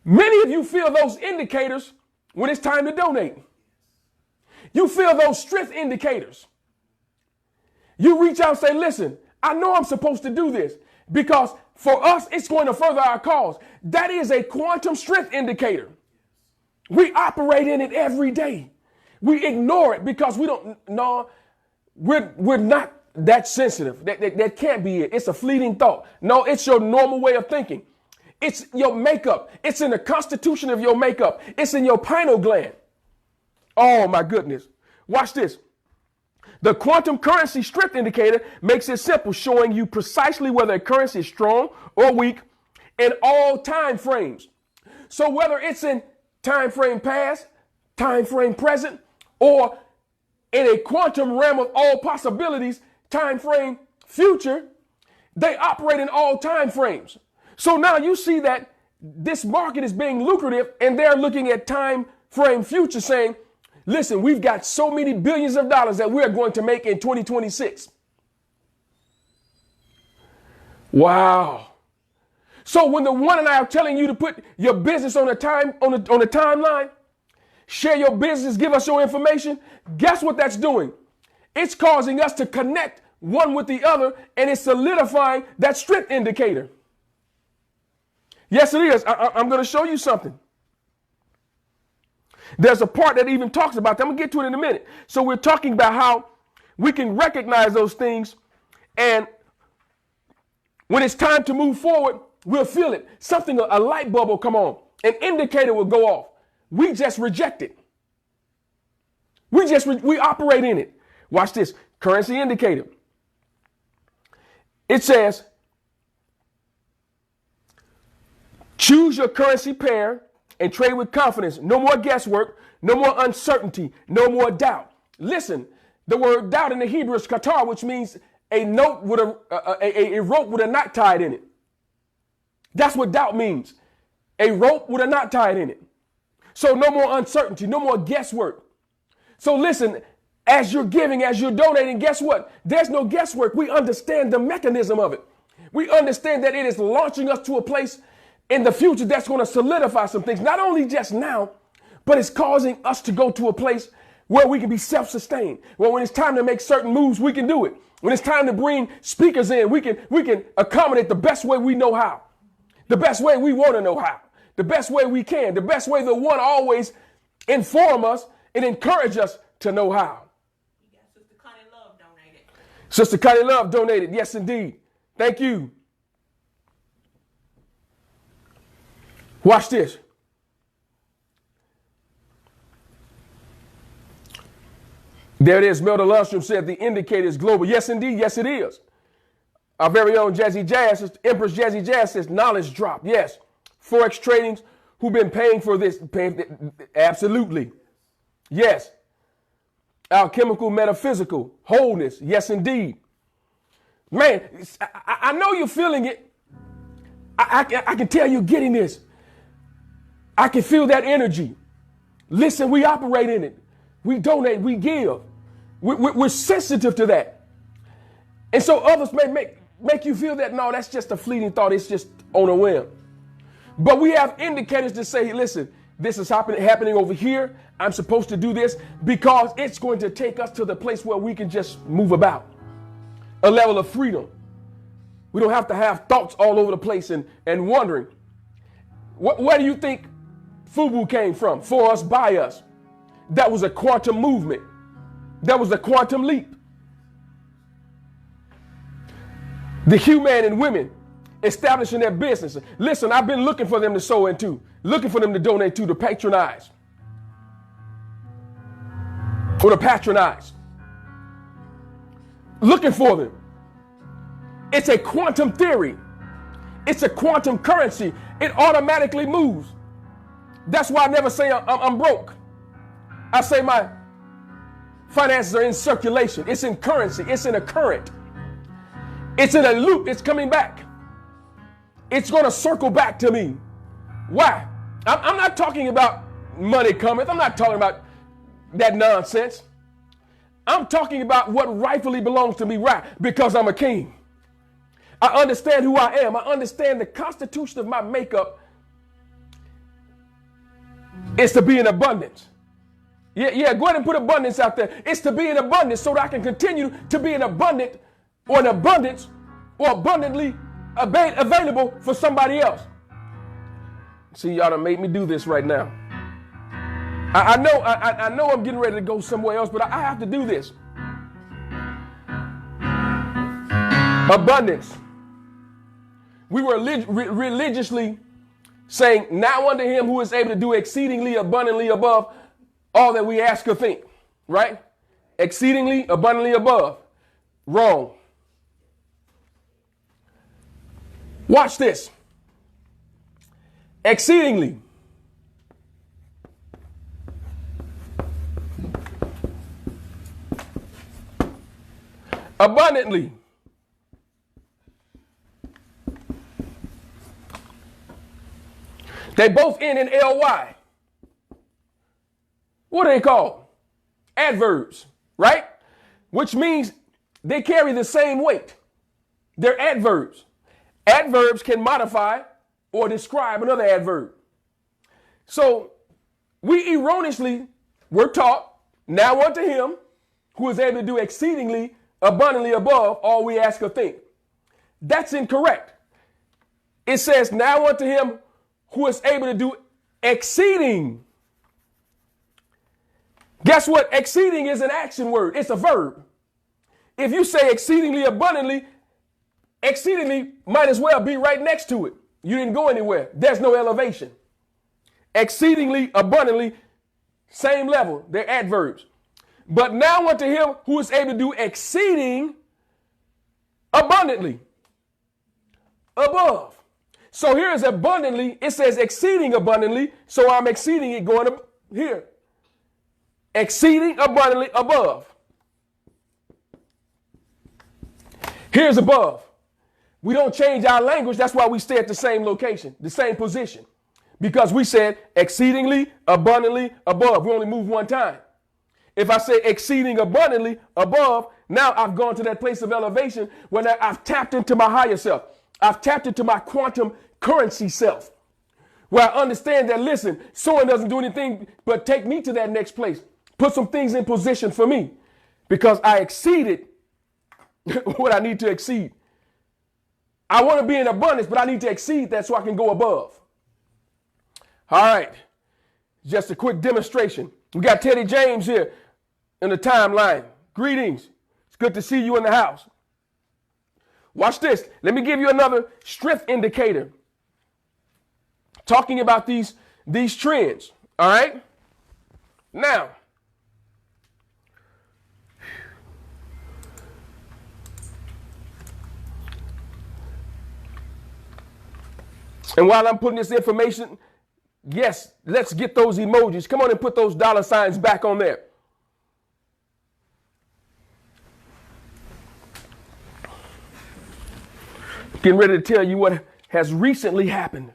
Many of you feel those indicators when it's time to donate. You feel those strength indicators. You reach out and say, listen, I know I'm supposed to do this because for us, it's going to further our cause. That is a quantum strength indicator. We operate in it every day. We ignore it because we're not that sensitive. That can't be it. It's a fleeting thought. No, it's your normal way of thinking. It's your makeup. It's in the constitution of your makeup. It's in your pineal gland. Oh my goodness. Watch this. The quantum currency strength indicator makes it simple, showing you precisely whether a currency is strong or weak in all time frames. So whether it's in time frame past, time frame present, or in a quantum realm of all possibilities, time frame future, they operate in all time frames. So now you see that this market is being lucrative and they're looking at time frame future saying, listen, we've got so many billions of dollars that we're going to make in 2026. Wow. So when the one and I are telling you to put your business on the timeline, share your business, give us your information, guess what that's doing? It's causing us to connect one with the other, and it's solidifying that strength indicator. Yes, it is. I'm going to show you something. There's a part that even talks about that. I'm going to get to it in a minute. So we're talking about how we can recognize those things, and when it's time to move forward, we'll feel it. Something, a light bulb will come on. An indicator will go off. We just reject it. We operate in it. Watch this. Currency indicator. It says, choose your currency pair and trade with confidence. No more guesswork. No more uncertainty. No more doubt. Listen, the word doubt in the Hebrew is qatar, which means a note with a rope with a knot tied in it. That's what doubt means. A rope with a knot tied in it. So no more uncertainty, no more guesswork. So listen, as you're giving, as you're donating, guess what? There's no guesswork. We understand the mechanism of it. We understand that it is launching us to a place in the future that's going to solidify some things, not only just now, but it's causing us to go to a place where we can be self-sustained. Well, when it's time to make certain moves, we can do it. When it's time to bring speakers in, we can accommodate the best way we know how, the best way we want to know how, the best way we can, the best way the one always inform us and encourage us to know how. Sister Connie Love donated. Sister Connie Love donated. Yes, indeed. Thank you. Watch this. There it is. Melda Lundstrom said the indicator is global. Yes, indeed. Yes, it is. Our very own Jazzy Jazz, Empress Jazzy Jazz says knowledge drop. Yes. Forex tradings who've been paying for this. Absolutely. Yes. Alchemical metaphysical wholeness. Yes, indeed. Man, I know you're feeling it. I can tell you're getting this. I can feel that energy. Listen, we operate in it. We donate, we give. We're sensitive to that. And so others may make you feel that, no, that's just a fleeting thought. It's just on a whim. But we have indicators to say, listen, this is happening over here. I'm supposed to do this because it's going to take us to the place where we can just move about. A level of freedom. We don't have to have thoughts all over the place and wondering. Where do you think FUBU came from? For us, by us. That was a quantum movement. That was a quantum leap. The human and women establishing their business. Listen, I've been looking for them to sow into, looking for them to donate to patronize. Or to patronize. Looking for them. It's a quantum theory. It's a quantum currency. It automatically moves. That's why I never say I'm broke. I say my finances are in circulation. It's in currency. It's in a current. It's in a loop. It's coming back. It's going to circle back to me. Why? I'm not talking about money cometh. I'm not talking about that nonsense. I'm talking about what rightfully belongs to me, right? Because I'm a king. I understand who I am. I understand the constitution of my makeup is to be in abundance. Yeah, go ahead and put abundance out there. It's to be in abundance so that I can continue to be in abundance or abundantly available for somebody else. See, y'all done made me do this right now. I know I'm getting ready to go somewhere else, but I have to do this. Abundance. We were religiously saying, now unto him who is able to do exceedingly abundantly above all that we ask or think, right? Exceedingly abundantly above. Wrong. Watch this. Exceedingly. Abundantly. They both end in ly. What are they called? Adverbs, right? Which means they carry the same weight. They're adverbs. Adverbs can modify or describe another adverb. So we erroneously were taught, now unto him who is able to do exceedingly abundantly above all we ask or think. That's incorrect. It says, now unto him who is able to do exceeding. Guess what? Exceeding is an action word. It's a verb. If you say exceedingly abundantly, exceedingly might as well be right next to it. You didn't go anywhere. There's no elevation. Exceedingly abundantly, same level. They're adverbs. But now unto him who is able to do exceeding abundantly above. So here is abundantly. It says exceeding abundantly. So I'm exceeding it going up here. Exceeding abundantly above. Here's above. We don't change our language. That's why we stay at the same location, the same position. Because we said exceedingly abundantly above. We only move one time. If I say exceeding abundantly above, now I've gone to that place of elevation where now I've tapped into my higher self. I've tapped into my quantum currency self, where I understand that, listen, someone doesn't do anything but take me to that next place. Put some things in position for me because I exceeded what I need to exceed. I want to be in abundance, but I need to exceed that so I can go above. All right. Just a quick demonstration. We got Teddy James here in the timeline. Greetings. It's good to see you in the house. Watch this. Let me give you another strength indicator. Talking about these trends. All right. Now, and while I'm putting this information, yes, let's get those emojis. Come on and put those dollar signs back on there. Getting ready to tell you what has recently happened.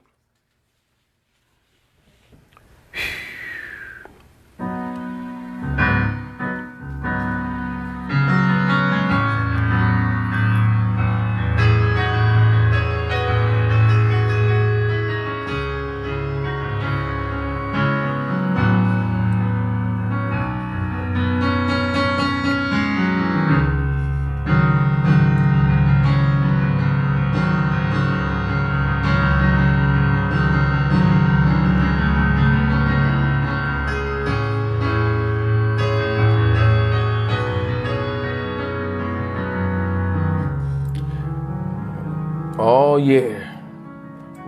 Oh, yeah.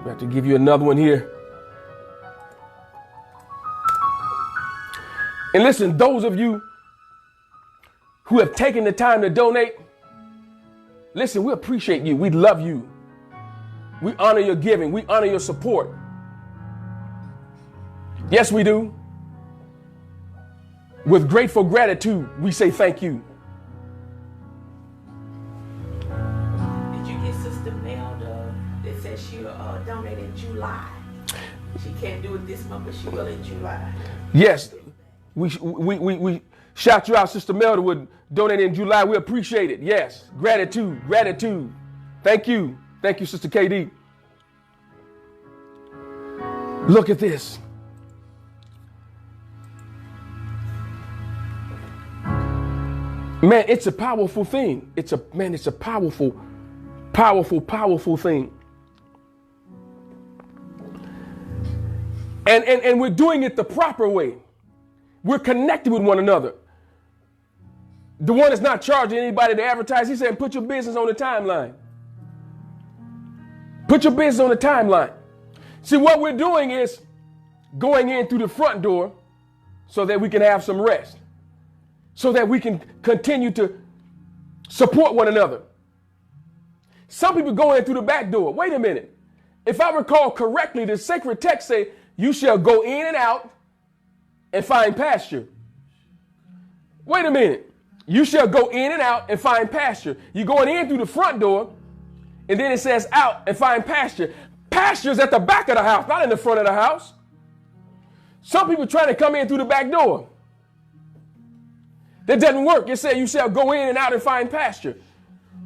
We have to give you another one here. And listen, those of you who have taken the time to donate, listen, we appreciate you. We love you. We honor your giving. We honor your support. Yes, we do. With grateful gratitude, we say thank you. Donate in July. She can't do it this month, but she will in July. Yes, we shout you out, Sister Melda would donate in July. We appreciate it. Yes, gratitude. Thank you, Sister KD. Look at this. Man, it's a powerful thing. It's a powerful thing. And we're doing it the proper way. We're connected with one another. The one that's not charging anybody to advertise, he's saying, put your business on the timeline. Put your business on the timeline. See, what we're doing is going in through the front door so that we can have some rest, so that we can continue to support one another. Some people go in through the back door. Wait a minute. If I recall correctly, the sacred text say, you shall go in and out and find pasture. Wait a minute. You shall go in and out and find pasture. You're going in through the front door, and then it says out and find pasture. Pasture's at the back of the house, not in the front of the house. Some people trying to come in through the back door. That doesn't work. It says you shall go in and out and find pasture.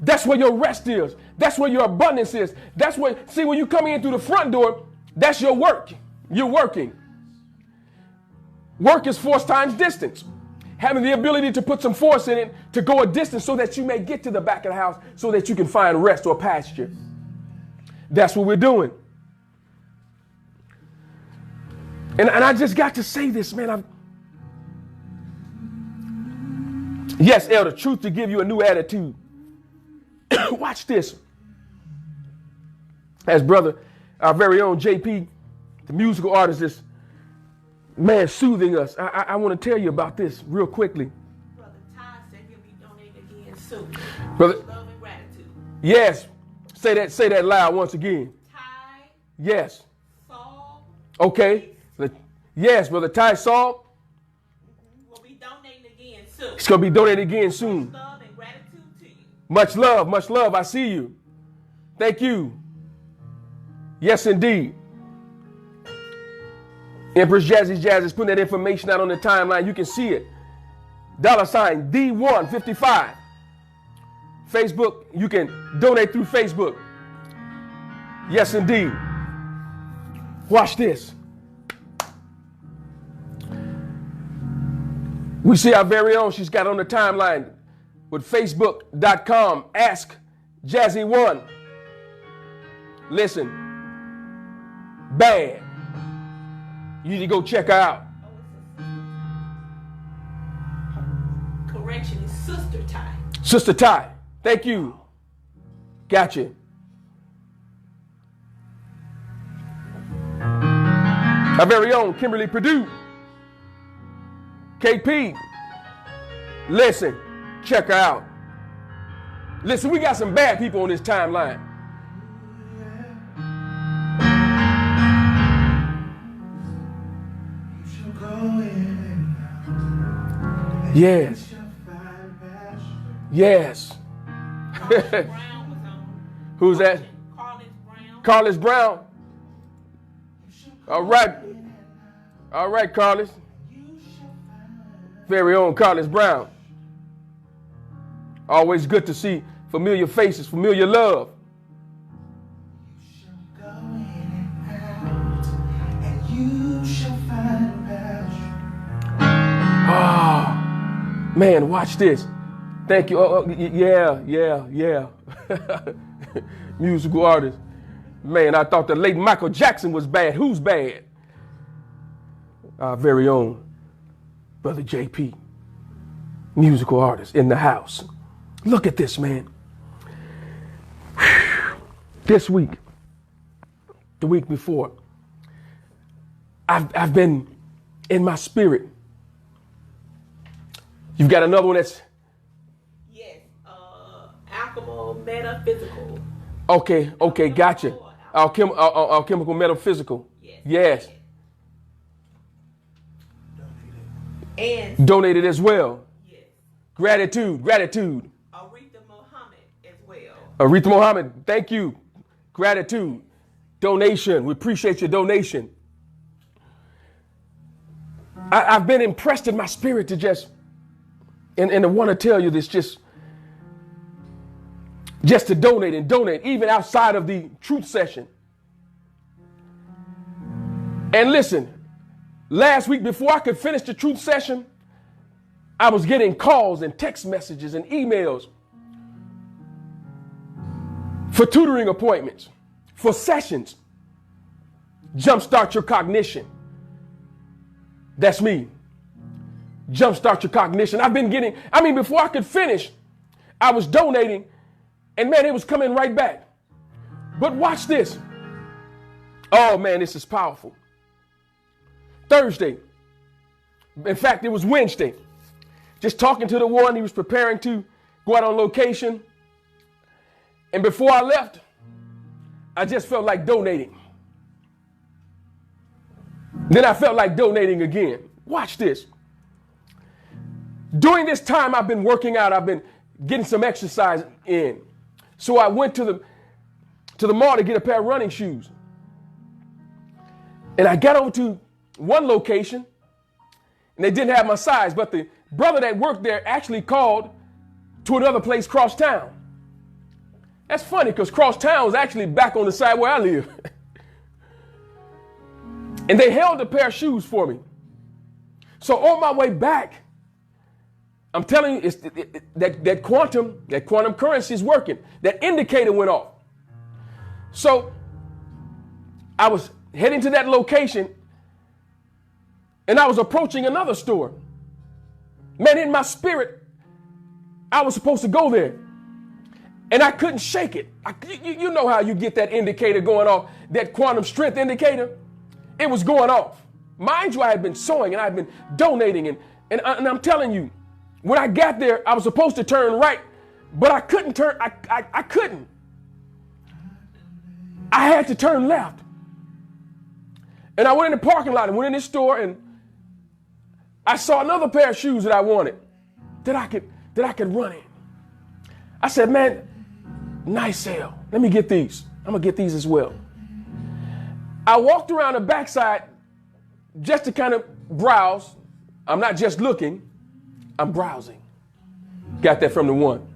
That's where your rest is. That's where your abundance is. That's where, see, when you come in through the front door, that's your work. You're working. Work is force times distance. Having the ability to put some force in it to go a distance so that you may get to the back of the house so that you can find rest or pasture. That's what we're doing. And I just got to say this, man. Yes, Elder, truth to give you a new attitude. Watch this. As brother, our very own JP, the musical artist, is, man, soothing us. I want to tell you about this real quickly. Brother Ty said he'll be donating again soon. Brother, Love and gratitude. yes. Say that loud once again. Ty, Yes. Saul, Okay. Yes, Brother Ty Saul. will be donating again soon. It's going to be donated again soon. Love and gratitude to you. Much love, much love. I see you. Thank you. Yes, indeed. Empress Jazzy Jazz is putting that information out on the timeline. You can see it. $ D155. Facebook, you can donate through Facebook. Yes, indeed. Watch this. We see our very own, she's got on the timeline with Facebook.com, Ask Jazzy One. Listen, bad. You need to go check her out. Correction is Sister Ty. Sister Ty, thank you. Gotcha. Our very own Kimberly Purdue. KP, listen, check her out. Listen, we got some bad people on this timeline. Yes. Yes. Brown was on. Who's that? Carlos Brown. Carlos Brown. All right. All right, Carlos. Very own Carlos Brown. Always good to see familiar faces, familiar love. Oh, man, watch this. Thank you. Yeah. Musical artist. Man, I thought the late Michael Jackson was bad. Who's bad? Our very own Brother JP, musical artist in the house. Look at this, man. This week, the week before, I've been in my spirit. You've got another one that's... Yes, alchemical metaphysical. Okay, gotcha. Alchemical metaphysical. Yes. And donated as well. yes, Gratitude. Aretha Muhammad as well. Aretha Muhammad, thank you. Gratitude. Donation. We appreciate your donation. I've been impressed in my spirit to just, and I want to tell you this, just to donate and donate, even outside of the truth session. And listen, last week before I could finish the truth session, I was getting calls and text messages and emails for tutoring appointments, for sessions. Jumpstart your cognition. That's me. Jumpstart your cognition. I've been getting, before I could finish, I was donating, and man, it was coming right back. But watch this. Oh man, this is powerful. Thursday. In fact, it was Wednesday. Just talking to the one, he was preparing to go out on location. And before I left, I just felt like donating. Then I felt like donating again. Watch this. During this time, I've been working out. I've been getting some exercise in. So I went to the mall to get a pair of running shoes. And I got over to one location, and they didn't have my size, but the brother that worked there actually called to another place across town. That's funny because Cross Town is actually back on the side where I live. And they held a pair of shoes for me. So on my way back, I'm telling you, it's that quantum currency is working. That indicator went off. So I was heading to that location and I was approaching another store. Man, in my spirit, I was supposed to go there. And I couldn't shake it. You know how you get that indicator going off, that quantum strength indicator? It was going off. Mind you, I had been sewing and I had been donating. And I'm telling you, when I got there, I was supposed to turn right, but I couldn't turn. I couldn't. I had to turn left. And I went in the parking lot and went in this store and I saw another pair of shoes that I wanted that I could run in. I said, man, nice sale. Let me get these. I'm going to get these as well. I walked around the backside just to kind of browse. I'm not just looking, I'm browsing. Got that from the one.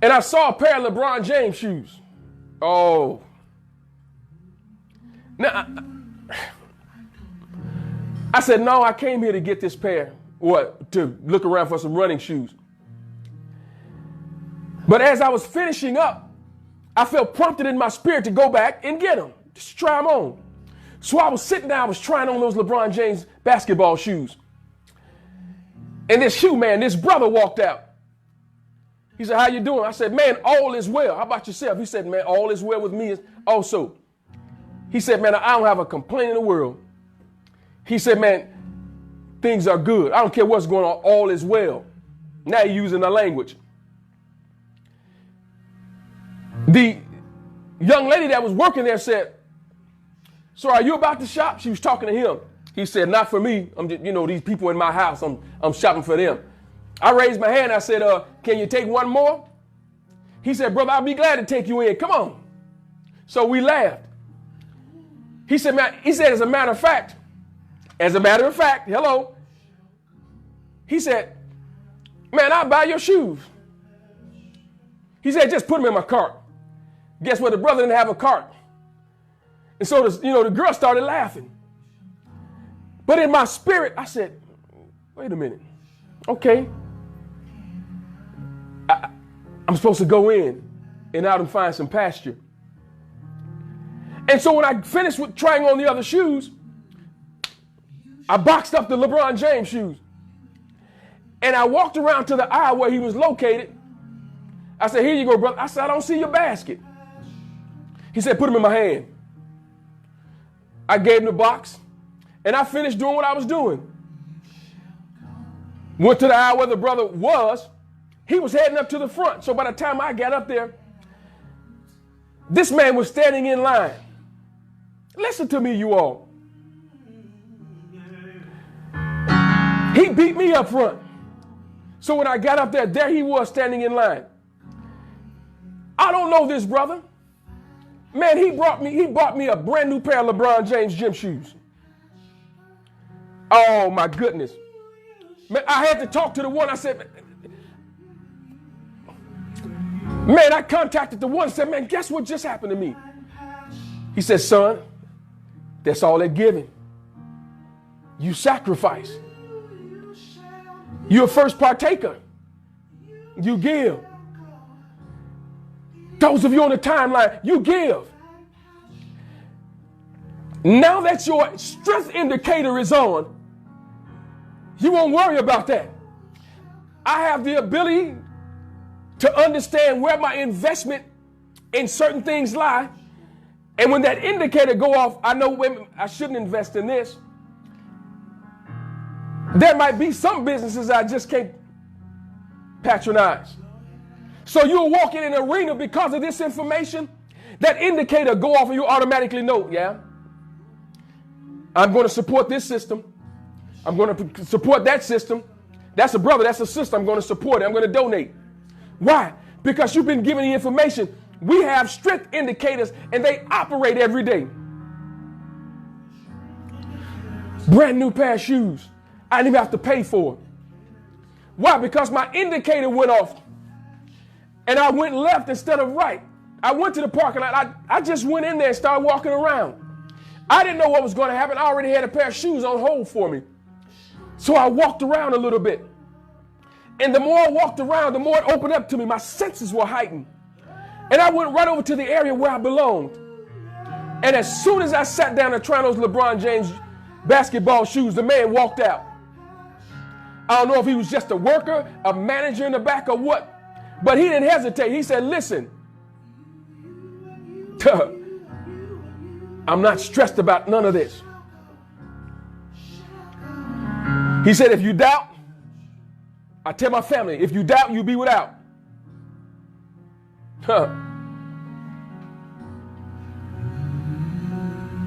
And I saw a pair of LeBron James shoes. Oh. Now, I said, no, I came here to get this pair, or to look around for some running shoes. But as I was finishing up, I felt prompted in my spirit to go back and get them, just try them on. So I was sitting there, I was trying on those LeBron James basketball shoes. And this shoe man, this brother walked out. He said, how you doing? I said, man, all is well. How about yourself? He said, man, all is well with me also. He said, man, I don't have a complaint in the world. He said, man, things are good. I don't care what's going on. All is well. Now you're using the language. The young lady that was working there said, so are you about to shop? She was talking to him. He said, not for me. I'm just, these people in my house, I'm shopping for them. I raised my hand. I said, can you take one more? He said, brother, I'll be glad to take you in. Come on. So we laughed. He said, man, as a matter of fact, hello. He said, man, I'll buy your shoes. He said, just put them in my cart. Guess what? The brother didn't have a cart. And so, the girl started laughing. But in my spirit, I said, wait a minute. Okay. I'm supposed to go in and out and find some pasture. And so when I finished with trying on the other shoes, I boxed up the LeBron James shoes. And I walked around to the aisle where he was located. I said, here you go, brother. I said, I don't see your basket. He said, put them in my hand. I gave him the box, and I finished doing what I was doing. Went to the aisle where the brother was. He was heading up to the front. So by the time I got up there, this man was standing in line. Listen to me, you all. He beat me up front. So when I got up there he was standing in line. I don't know this brother. Man, he bought me a brand new pair of LeBron James gym shoes. Oh my goodness. Man, I had to talk to the one. I said, man, I contacted the one and said, man, guess what just happened to me? He said, son, that's all they're giving. You sacrifice. You're a first partaker. You give. Those of you on the timeline, you give. Now that your strength indicator is on, you won't worry about that. I have the ability to understand where my investment in certain things lie. And when that indicator go off, I know when I shouldn't invest in this. There might be some businesses I just can't patronize. So you'll walk in an arena because of this information, that indicator go off and you automatically know, yeah, I'm going to support this system. I'm going to support that system. That's a brother, that's a sister. I'm going to support it. I'm going to donate. Why? Because you've been given the information. We have strength indicators and they operate every day. Brand new pair of shoes. I didn't even have to pay for it. Why? Because my indicator went off. And I went left instead of right. I went to the parking lot. I just went in there and started walking around. I didn't know what was going to happen. I already had a pair of shoes on hold for me. So I walked around a little bit. And the more I walked around, the more it opened up to me. My senses were heightened. And I went right over to the area where I belonged. And as soon as I sat down and tried those LeBron James basketball shoes, the man walked out. I don't know if he was just a worker, a manager in the back or what, but he didn't hesitate. He said, listen, I'm not stressed about none of this. He said, if you doubt, I tell my family, if you doubt, you be without.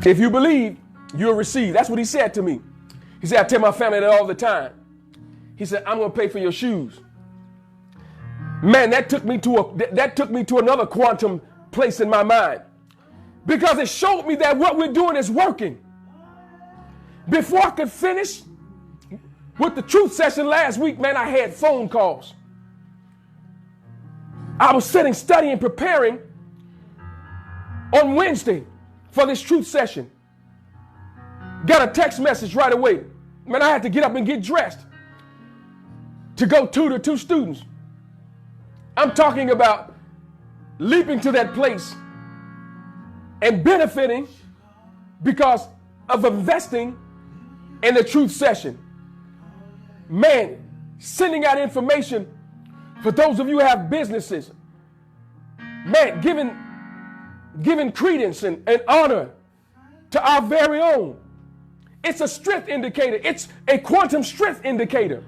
If you believe, you'll receive. That's what he said to me. He said, I tell my family that all the time. He said, I'm going to pay for your shoes. Man, that took me to another quantum place in my mind, because it showed me that what we're doing is working. Before I could finish with the truth session last week, man, I had phone calls. I was sitting, studying, preparing on Wednesday for this truth session. Got a text message right away. Man, I had to get up and get dressed to go tutor 2 students. I'm talking about leaping to that place and benefiting because of investing in the truth session. Man, sending out information for those of you who have businesses. Man, giving credence and honor to our very own. It's a strength indicator. It's a quantum strength indicator.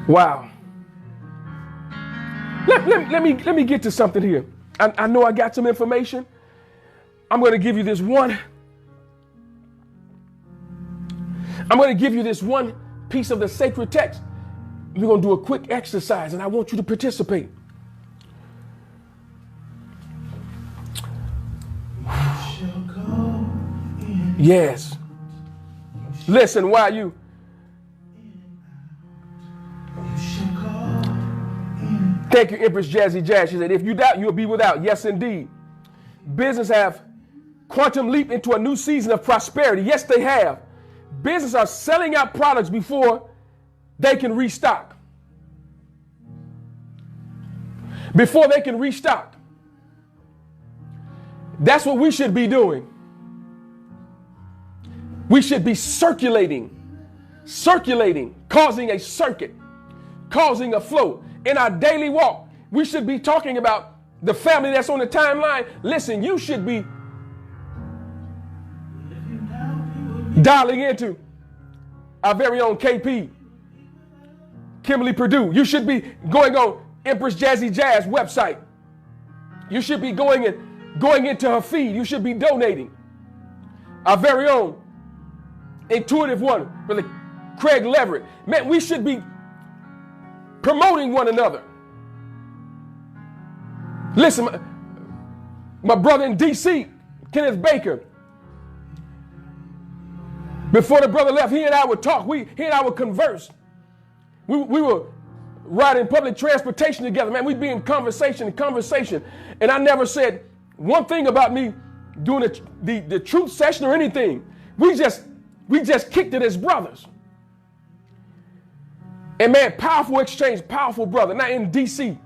Wow. Let me get to something here. I know I got some information. I'm going to give you this one. I'm going to give you this one piece of the sacred text. We're going to do a quick exercise, and I want you to participate. Yes. Listen, while you thank you, Empress Jazzy Jazz. She said, if you doubt, you'll be without. Yes, indeed. Business have quantum leap into a new season of prosperity. Yes, they have. Business are selling out products before they can restock. Before they can restock. That's what we should be doing. We should be circulating, causing a circuit, causing a flow. In our daily walk, we should be talking about the family that's on the timeline. Listen, you should be dialing into our very own KP, Kimberly Purdue. You should be going on Empress Jazzy Jazz website. You should be going into her feed. You should be donating. Our very own intuitive one, Brother Craig Leverett. Man, we should be promoting one another. Listen, my brother in D.C., Kenneth Baker, before the brother left, he and I would talk. He and I would converse. We were riding public transportation together. Man, we'd be in conversation. And I never said one thing about me doing the truth session or anything. We just kicked it as brothers. And man, powerful exchange, powerful brother. Now in D.C.,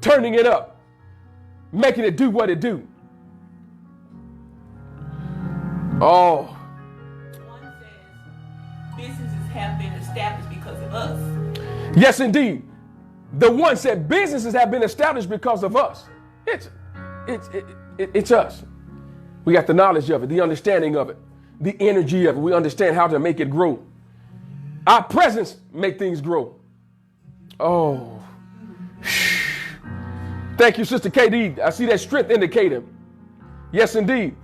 turning it up, making it do what it do. Oh. One says businesses have been established because of us. Yes, indeed. The one said businesses have been established because of us. It's us. We got the knowledge of it, the understanding of it, the energy of it. We understand how to make it grow. Our presence make things grow. Oh. Thank you, Sister KD. I see that strength indicator. Yes, indeed.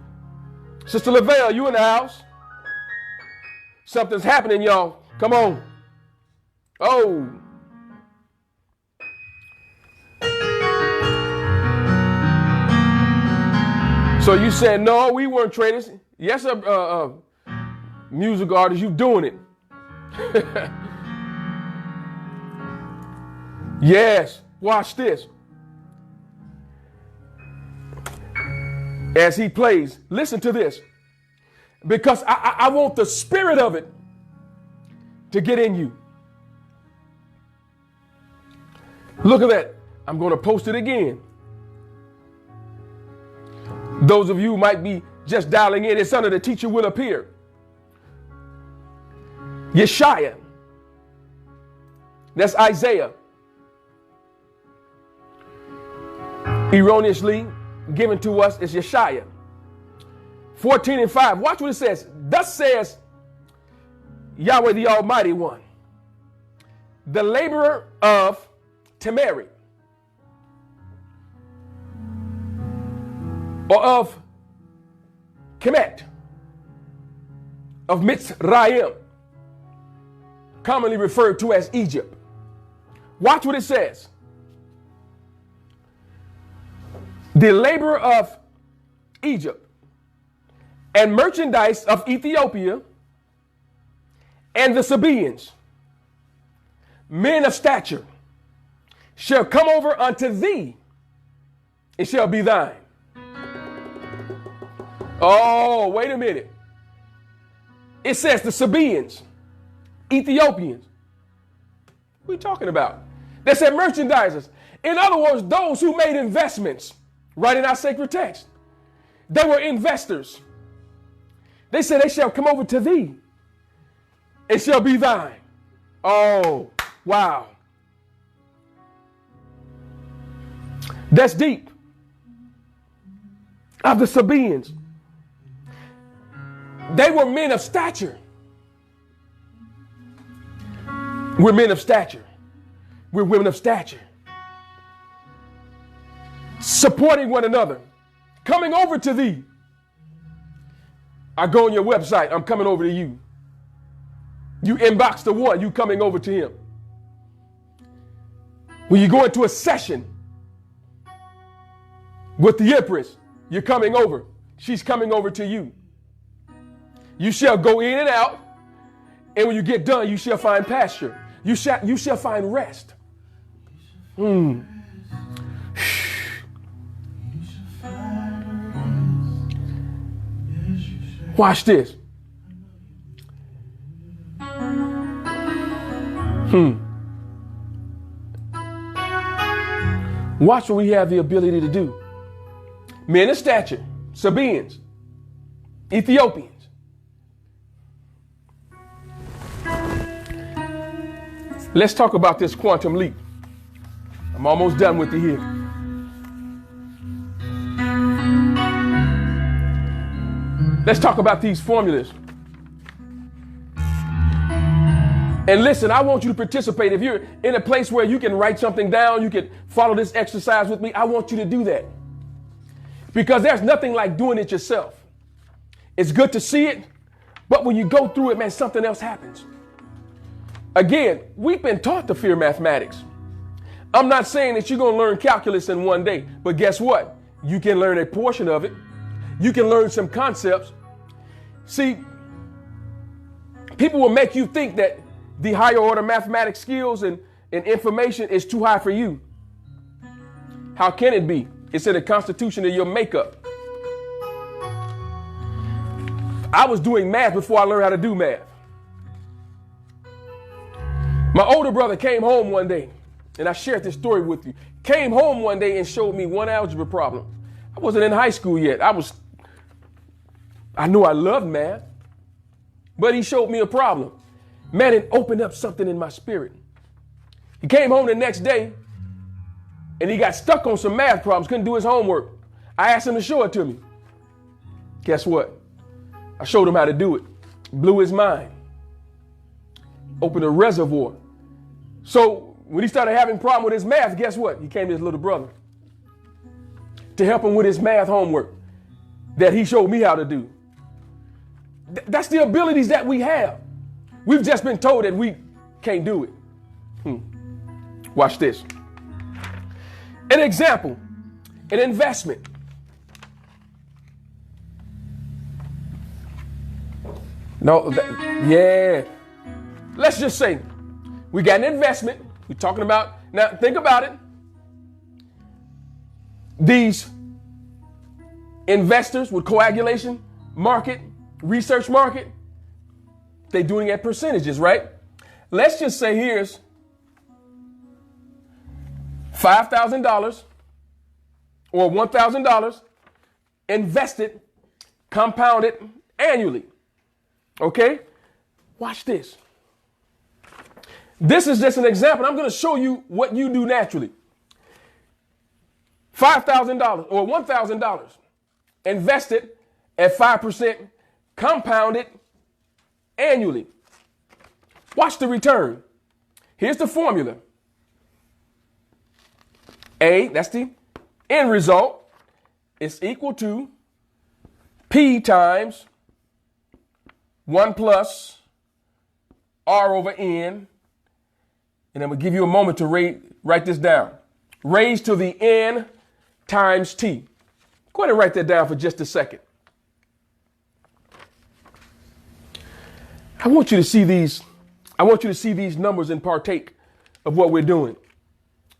Sister Lavelle, you in the house? Something's happening, y'all. Come on. Oh. So you said, no, we weren't traders. Yes, music artist, you doing it. Yes, watch this. As he plays, listen to this. Because I want the spirit of it to get in you. Look at that. I'm going to post it again. Those of you who might be just dialing in, it's under the teacher will appear. Yeshaya. That's Isaiah. Erroneously given to us is Yeshaya. 14:5. Watch what it says. Thus says Yahweh the Almighty One, the laborer of Temeri, or of Kemet, of Mitzrayim, commonly referred to as Egypt. Watch what it says. The laborer of Egypt, and merchandise of Ethiopia, and the Sabaeans, men of stature, shall come over unto thee, and shall be thine. Oh, wait a minute. It says the Sabaeans, Ethiopians. What are you talking about? They said merchandisers. In other words, those who made investments, right in our sacred text. They were investors. They said they shall come over to thee, and shall be thine. Oh, wow. That's deep. Of the Sabaeans. They were men of stature. We're men of stature. We're women of stature. Supporting one another. Coming over to thee. I go on your website. I'm coming over to you. You inbox the one. You coming over to him. When you go into a session with the Empress, you're coming over. She's coming over to you. You shall go in and out, and when you get done, you shall find pasture. You shall find rest. Watch this. Watch what we have the ability to do. Men of stature, Sabaeans, Ethiopians. Let's talk about this quantum leap. I'm almost done with it here. Let's talk about these formulas. And listen, I want you to participate. If you're in a place where you can write something down, you can follow this exercise with me, I want you to do that. Because there's nothing like doing it yourself. It's good to see it, but when you go through it, man, something else happens. Again, we've been taught to fear mathematics. I'm not saying that you're going to learn calculus in one day, but guess what? You can learn a portion of it. You can learn some concepts. See, people will make you think that the higher order mathematics skills and information is too high for you. How can it be? It's in the constitution of your makeup. I was doing math before I learned how to do math. My older brother came home one day, and I shared this story with you. Came home one day and showed me one algebra problem. I wasn't in high school yet. I knew I loved math, but he showed me a problem. Man, it opened up something in my spirit. He came home the next day, and he got stuck on some math problems, couldn't do his homework. I asked him to show it to me. Guess what? I showed him how to do it. Blew his mind. Opened a reservoir. So when he started having a problem with his math, guess what? He came to his little brother to help him with his math homework that he showed me how to do. That's the abilities that we have. We've just been told that we can't do it. Watch this. An example, an investment. Yeah. Let's just say we got an investment. We're talking about, now think about it. These investors with coagulation market, research market, they're doing it at percentages, right? Let's just say here's $5,000 or $1,000 invested, compounded annually. Okay? Watch this. This is just an example. I'm going to show you what you do naturally. $5,000 or $1,000 invested at 5%, compounded annually. Watch the return. Here's the formula. A, that's the end result, is equal to P times 1 plus R over N. And I'm going to give you a moment to write this down. Raised to the N times T. Go ahead and write that down for just a second. I want you to see these. I want you to see these numbers and partake of what we're doing.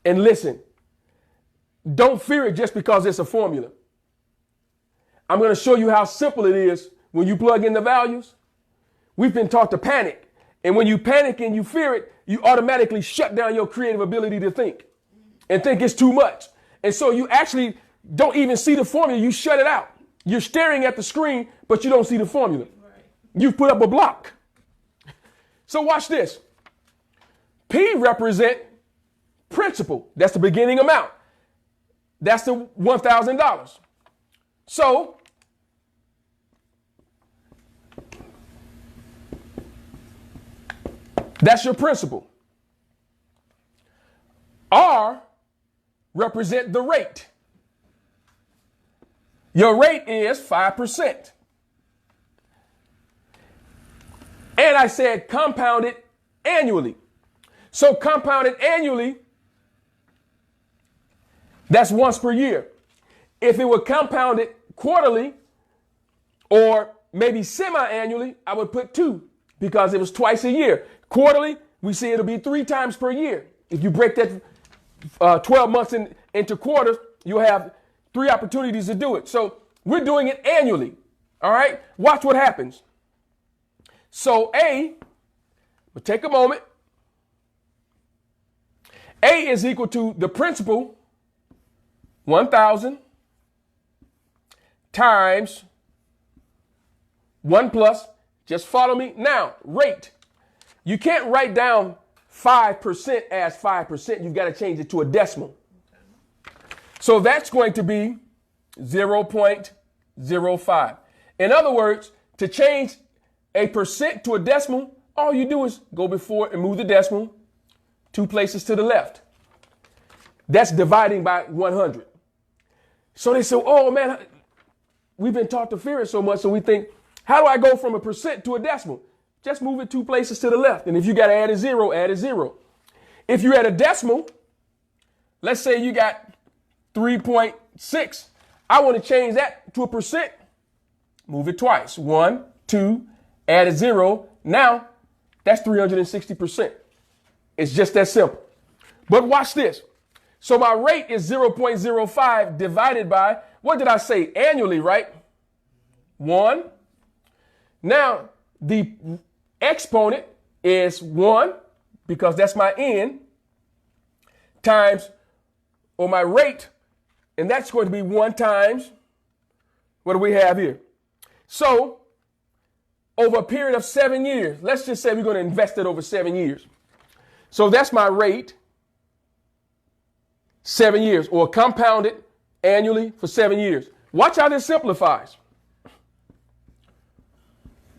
And listen, don't fear it just because it's a formula. I'm going to show you how simple it is when you plug in the values. We've been taught to panic. And when you panic and you fear it, you automatically shut down your creative ability to think and think it's too much. And so you actually don't even see the formula. You shut it out. You're staring at the screen, but you don't see the formula. Right. You've put up a block. So watch this. P represent principal. That's the beginning amount. That's the $1,000. So that's your principal. R represent the rate. Your rate is 5%. And I said compounded annually. So compounded annually, that's once per year. If it were compounded quarterly or maybe semi-annually, I would put 2 because it was twice a year. Quarterly, we see it'll be 3 times per year. If you break that 12 months into quarters, you'll have 3 opportunities to do it. So we're doing it annually. All right. Watch what happens. So A, we'll take a moment. A is equal to the principal, 1,000 times 1 plus, just follow me. Now, rate. You can't write down 5% as 5%. You've got to change it to a decimal. So that's going to be 0.05. In other words, to change a percent to a decimal, all you do is go before and move the decimal 2 places to the left. That's dividing by 100. So they say, oh man, we've been taught to fear it so much. So we think, how do I go from a percent to a decimal? Just move it 2 places to the left. And if you got to add a 0, add a 0. If you add a decimal, let's say you got 3.6. I want to change that to a percent. Move it twice. 1, 2, add a 0. Now that's 360%. It's just that simple. But watch this. So my rate is 0.05 divided by, what did I say? Annually, right? 1. Now the exponent is 1 because that's my n times, or my rate, and that's going to be 1 times, what do we have here? So over a period of 7 years, let's just say we're going to invest it over 7 years. So that's my rate, 7 years, or compounded annually for 7 years. Watch how this simplifies.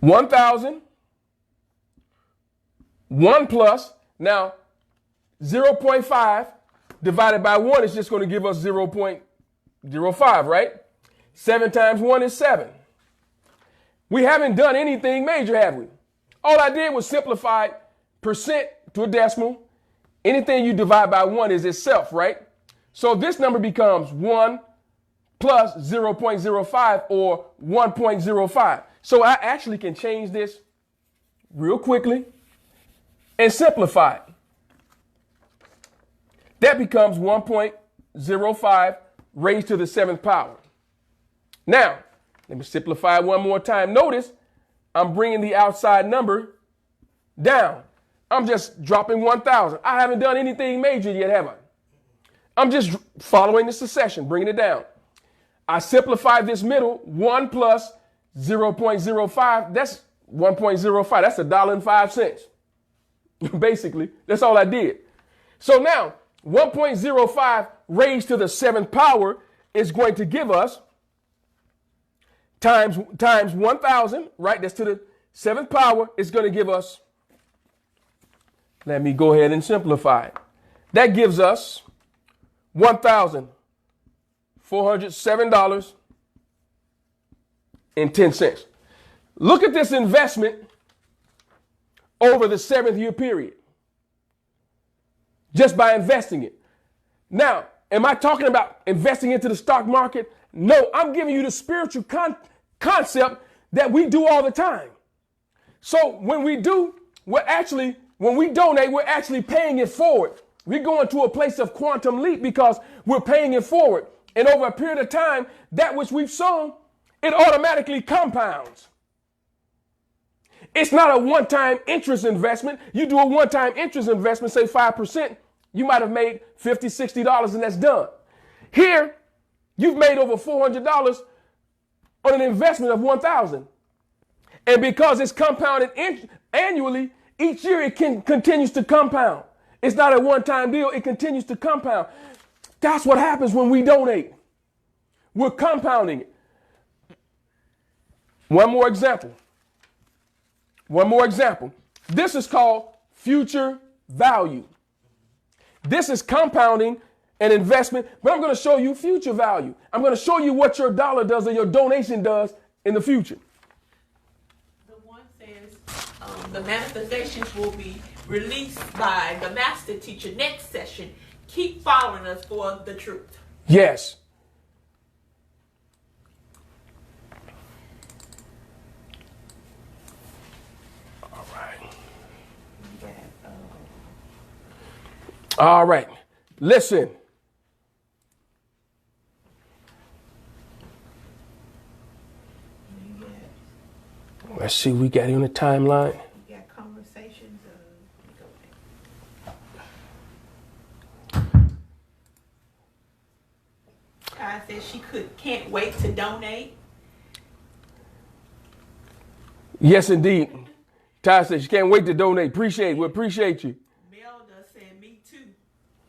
1,000, 1 plus, now 0.5 divided by 1 is just going to give us 0.05, right? 7 times 1 is 7. We haven't done anything major, have we? All I did was simplify percent to a decimal. Anything you divide by 1 is itself, right? So this number becomes 1 plus 0.05 or 1.05. So I actually can change this real quickly and simplify it. That becomes 1.05 raised to the 7th power. Now, let me simplify it one more time. Notice I'm bringing the outside number down. I'm just dropping 1,000. I haven't done anything major yet, have I? I'm just following the succession, bringing it down. I simplify this middle, 1 plus 0.05. That's 1.05. That's $1.05. Basically, that's all I did. So now 1.05 raised to the 7th power is going to give us times 1,000, right? That's to the 7th power. It's going to give us, let me go ahead and simplify it. That gives us $1,407.10. Look at this investment over the 7th-year period, just by investing it. Now, am I talking about investing into the stock market? No, I'm giving you the spiritual concept that we do all the time. So when we do, when we donate, we're actually paying it forward. We're going to a place of quantum leap because we're paying it forward. And over a period of time, that which we've sown, it automatically compounds. It's not a one-time interest investment. You do a one-time interest investment, say 5%, you might have made $50, $60 and that's done. Here, you've made over $400 on an investment of $1,000. And because it's compounded annually, each year it continues to compound. It's not a one-time deal. It continues to compound. That's what happens when we donate. We're compounding it. One more example. This is called future value. This is compounding an investment, but I'm going to show you future value. I'm going to show you what your dollar does or your donation does in the future. The one says the manifestations will be released by the master teacher next session. Keep following us for the truth. Yes. All right. Listen. Let's see what we got here on the timeline. We got conversations. Ty says she can't wait to donate. Yes, indeed. Ty says she can't wait to donate. We appreciate you. Melda said, me too.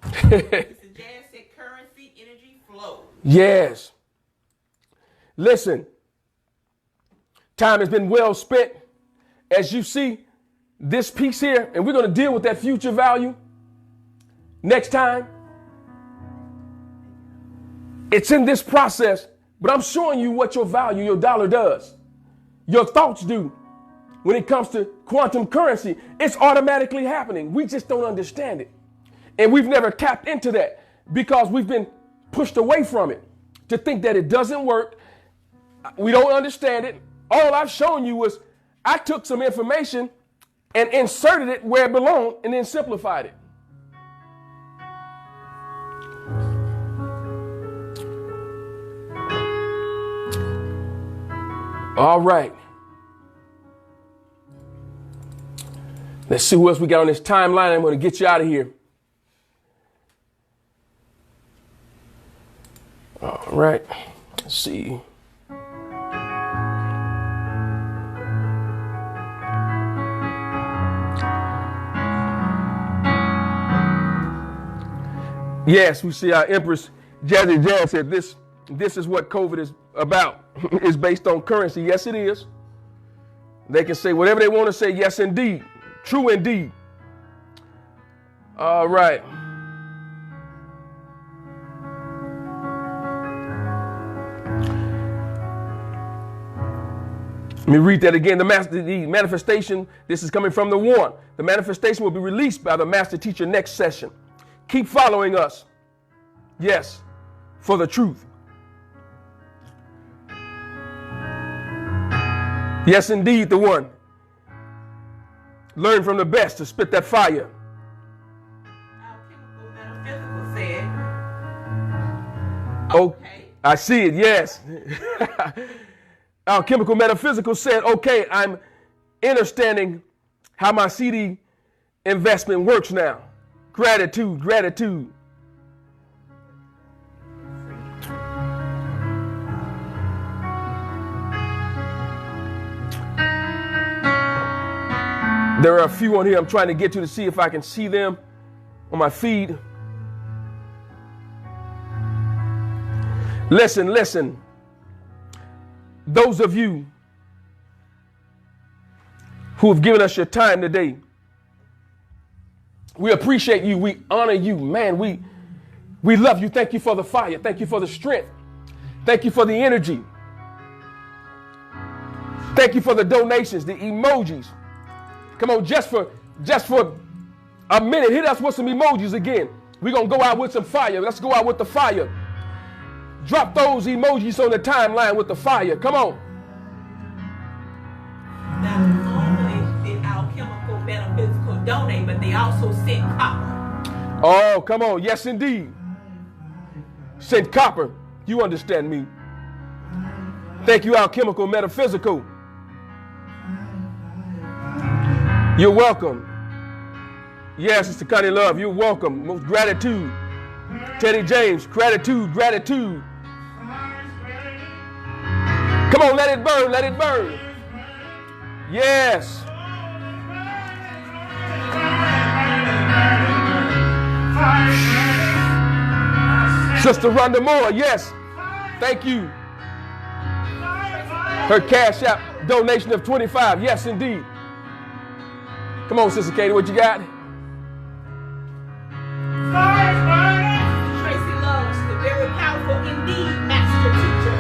Mr. Jazz said, currency, energy, flow. Yes. Listen, time has been well spent. As you see this piece here, and we're going to deal with that future value next time. It's in this process, but I'm showing you what your value, your dollar does. Your thoughts do. When it comes to quantum currency, it's automatically happening. We just don't understand it. And we've never tapped into that because we've been pushed away from it to think that it doesn't work. We don't understand it. All I've shown you was I took some information and inserted it where it belonged and then simplified it. All right. Let's see who else we got on this timeline. I'm going to get you out of here. All right. Let's see. Yes, we see our Empress Jazzy Jazz said this is what COVID is about. It's based on currency. Yes, it is. They can say whatever they want to say. Yes, indeed. True indeed. All right. Let me read that again. The manifestation, this is coming from the one. The manifestation will be released by the master teacher next session. Keep following us. Yes, for the truth. Yes, indeed, the one. Learn from the best to spit that fire. Alchemical metaphysical Okay. I see it, yes. Alchemical Metaphysical said, okay, I'm understanding how my CD investment works now. Gratitude, gratitude. There are a few on here I'm trying to get to see if I can see them on my feed. Listen, listen. Those of you who have given us your time today, we appreciate you. We honor you. Man, we love you. Thank you for the fire. Thank you for the strength. Thank you for the energy. Thank you for the donations, the emojis. Come on, just for a minute, hit us with some emojis again. We're going to go out with some fire. Let's go out with the fire. Drop those emojis on the timeline with the fire. Come on. Not only did Alchemical Metaphysical donate, but they also sent copper. Oh, come on. Yes, indeed. Sent copper. You understand me. Thank you, Alchemical Metaphysical. You're welcome. Yes, Sister Connie Love, you're welcome. Most gratitude. Teddy James, gratitude, gratitude. Come on, let it burn, let it burn. Yes. Sister Rhonda Moore, yes. Thank you. Her Cash App donation of 25. Yes, indeed. Come on, Sister Katie, what you got? Tracy Loves, the very powerful indeed master teacher.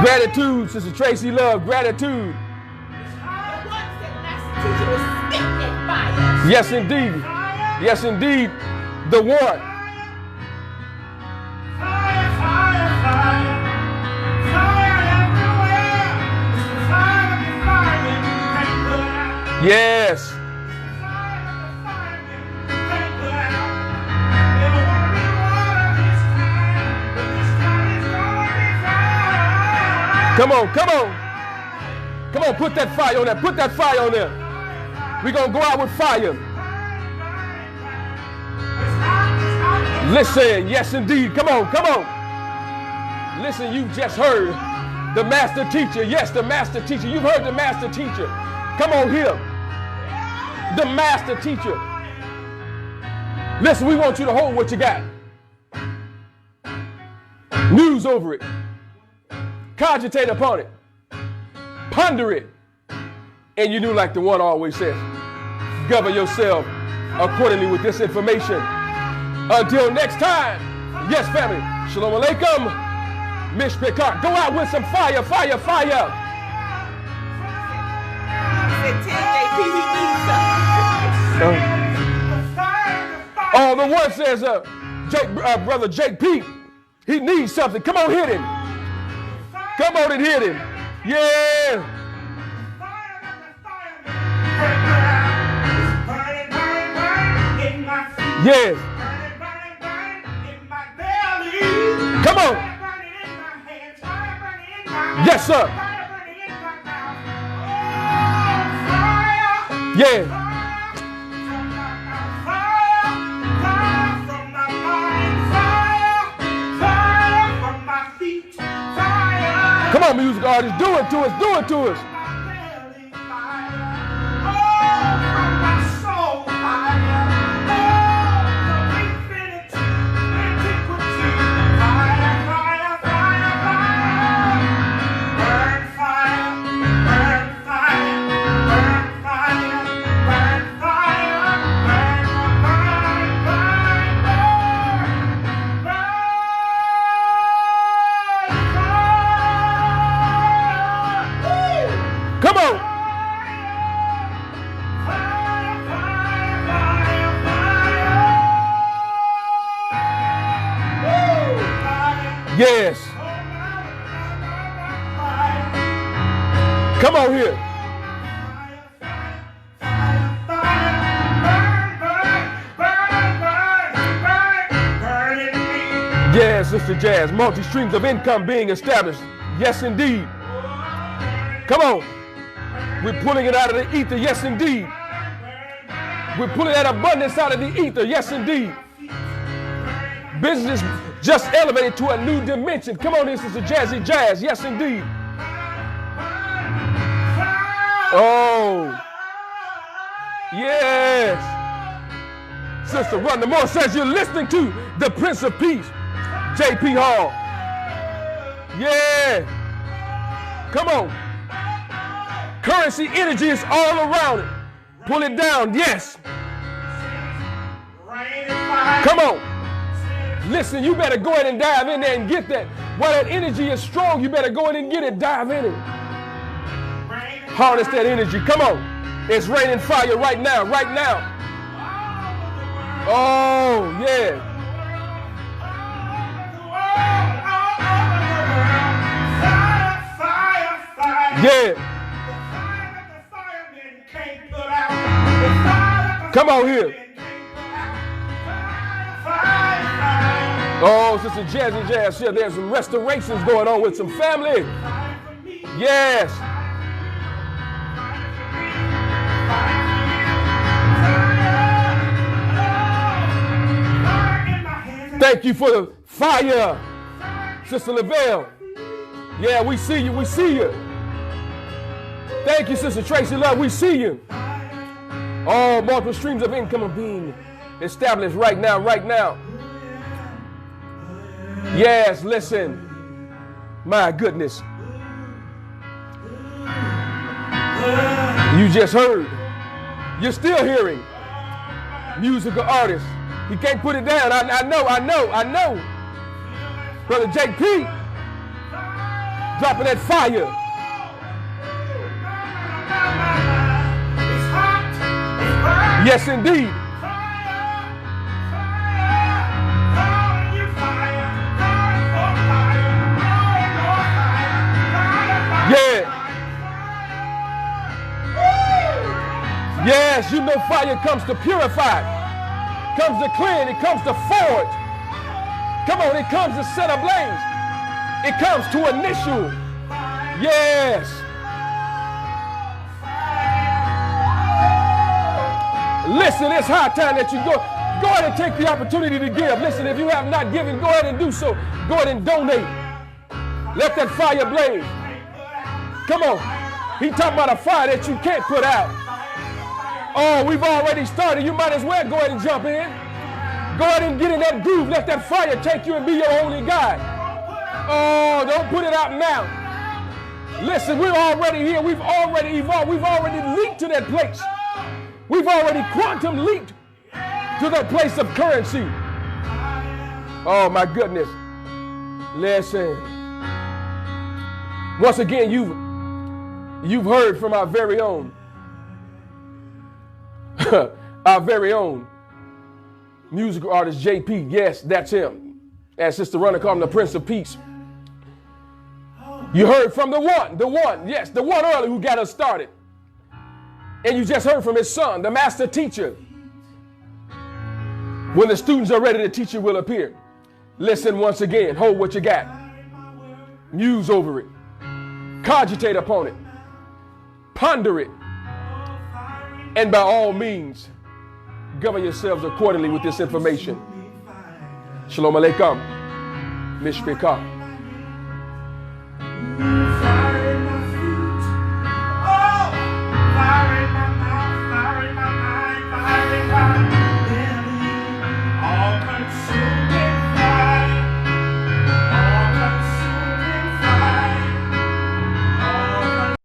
Gratitude, Sister Tracy Love, gratitude. The one that master teacher was spit at fire. Yes, indeed. Yes, indeed. The one. Yes. Come on, come on. Come on, put that fire on there. Put that fire on there. We're going to go out with fire. Listen, yes, indeed. Come on, come on. Listen, you just heard the master teacher. Yes, the master teacher. You've heard the master teacher. Come on here. The master teacher. Listen, we want you to hold what you got. Muse over it. Cogitate upon it. Ponder it. And you do like the one always says, govern yourself accordingly with this information. Until next time, yes, family, Shalom Aleichem, Mishpekah. Go out with some fire, fire, fire. Oh, the one says, Brother Jake P, he needs something. Come on, hit him. Come on and hit him. Yeah. Yes. Come on. Yes, sir. Yeah. Come on, music artists, do it to us, do it to us. Come on. Yes. Come on here. Yes, Sister Jazz, multi-streams of income being established. Yes, indeed. Come on. We're pulling it out of the ether. Yes, indeed. We're pulling that abundance out of the ether. Yes, indeed. Business just elevated to a new dimension. Come on, this is a Jazzy Jazz. Yes, indeed. Oh. Yes. Sister Rhonda Moore says you're listening to the Prince of Peace, J.P. Hall. Yeah. Come on. Currency energy is all around it. Pull it down. Yes. Come on. Listen, you better go ahead and dive in there and get that. While that energy is strong, you better go in and get it. Dive in it. Harness that energy. Come on. It's raining fire right now. Right now. Oh, yeah. Yeah. Come on here. Oh, Sister Jazzy Jazz, yeah, there's some restorations going on with some family. Yes. Thank you for the fire, Sister Lavelle. Yeah, we see you, we see you. Thank you, Sister Tracy Love, we see you. All multiple streams of income are being established right now, right now. Yes, listen. My goodness. You just heard. You're still hearing. Musical artist. He can't put it down. I know. Brother JP. Dropping that fire. Yes, indeed. Yeah. Yes, you know fire comes to purify, comes to clean, it comes to forge. Come on, it comes to set ablaze. It comes to initial. Yes. Listen, it's high time that you go ahead and take the opportunity to give. Listen, if you have not given, go ahead and do so. Go ahead and donate. Let that fire blaze. Come on. He talking about a fire that you can't put out. Oh, we've already started. You might as well go ahead and jump in. Go ahead and get in that groove. Let that fire take you and be your only guide. Oh, don't put it out now. Listen, we're already here. We've already evolved. We've already leaped to that place. We've already quantum leaped to that place of currency. Oh, my goodness. Listen. Once again, you've heard from our very own, musical artist JP. Yes, that's him. As Sister Runner called him, the Prince of Peace. You heard from the one, yes, the one early who got us started. And you just heard from his son, the master teacher. When the students are ready, the teacher will appear. Listen once again, hold what you got. Muse over it. Cogitate upon it. Ponder it. And by all means, govern yourselves accordingly with this information. Shalom Aleichem. Mishpekah.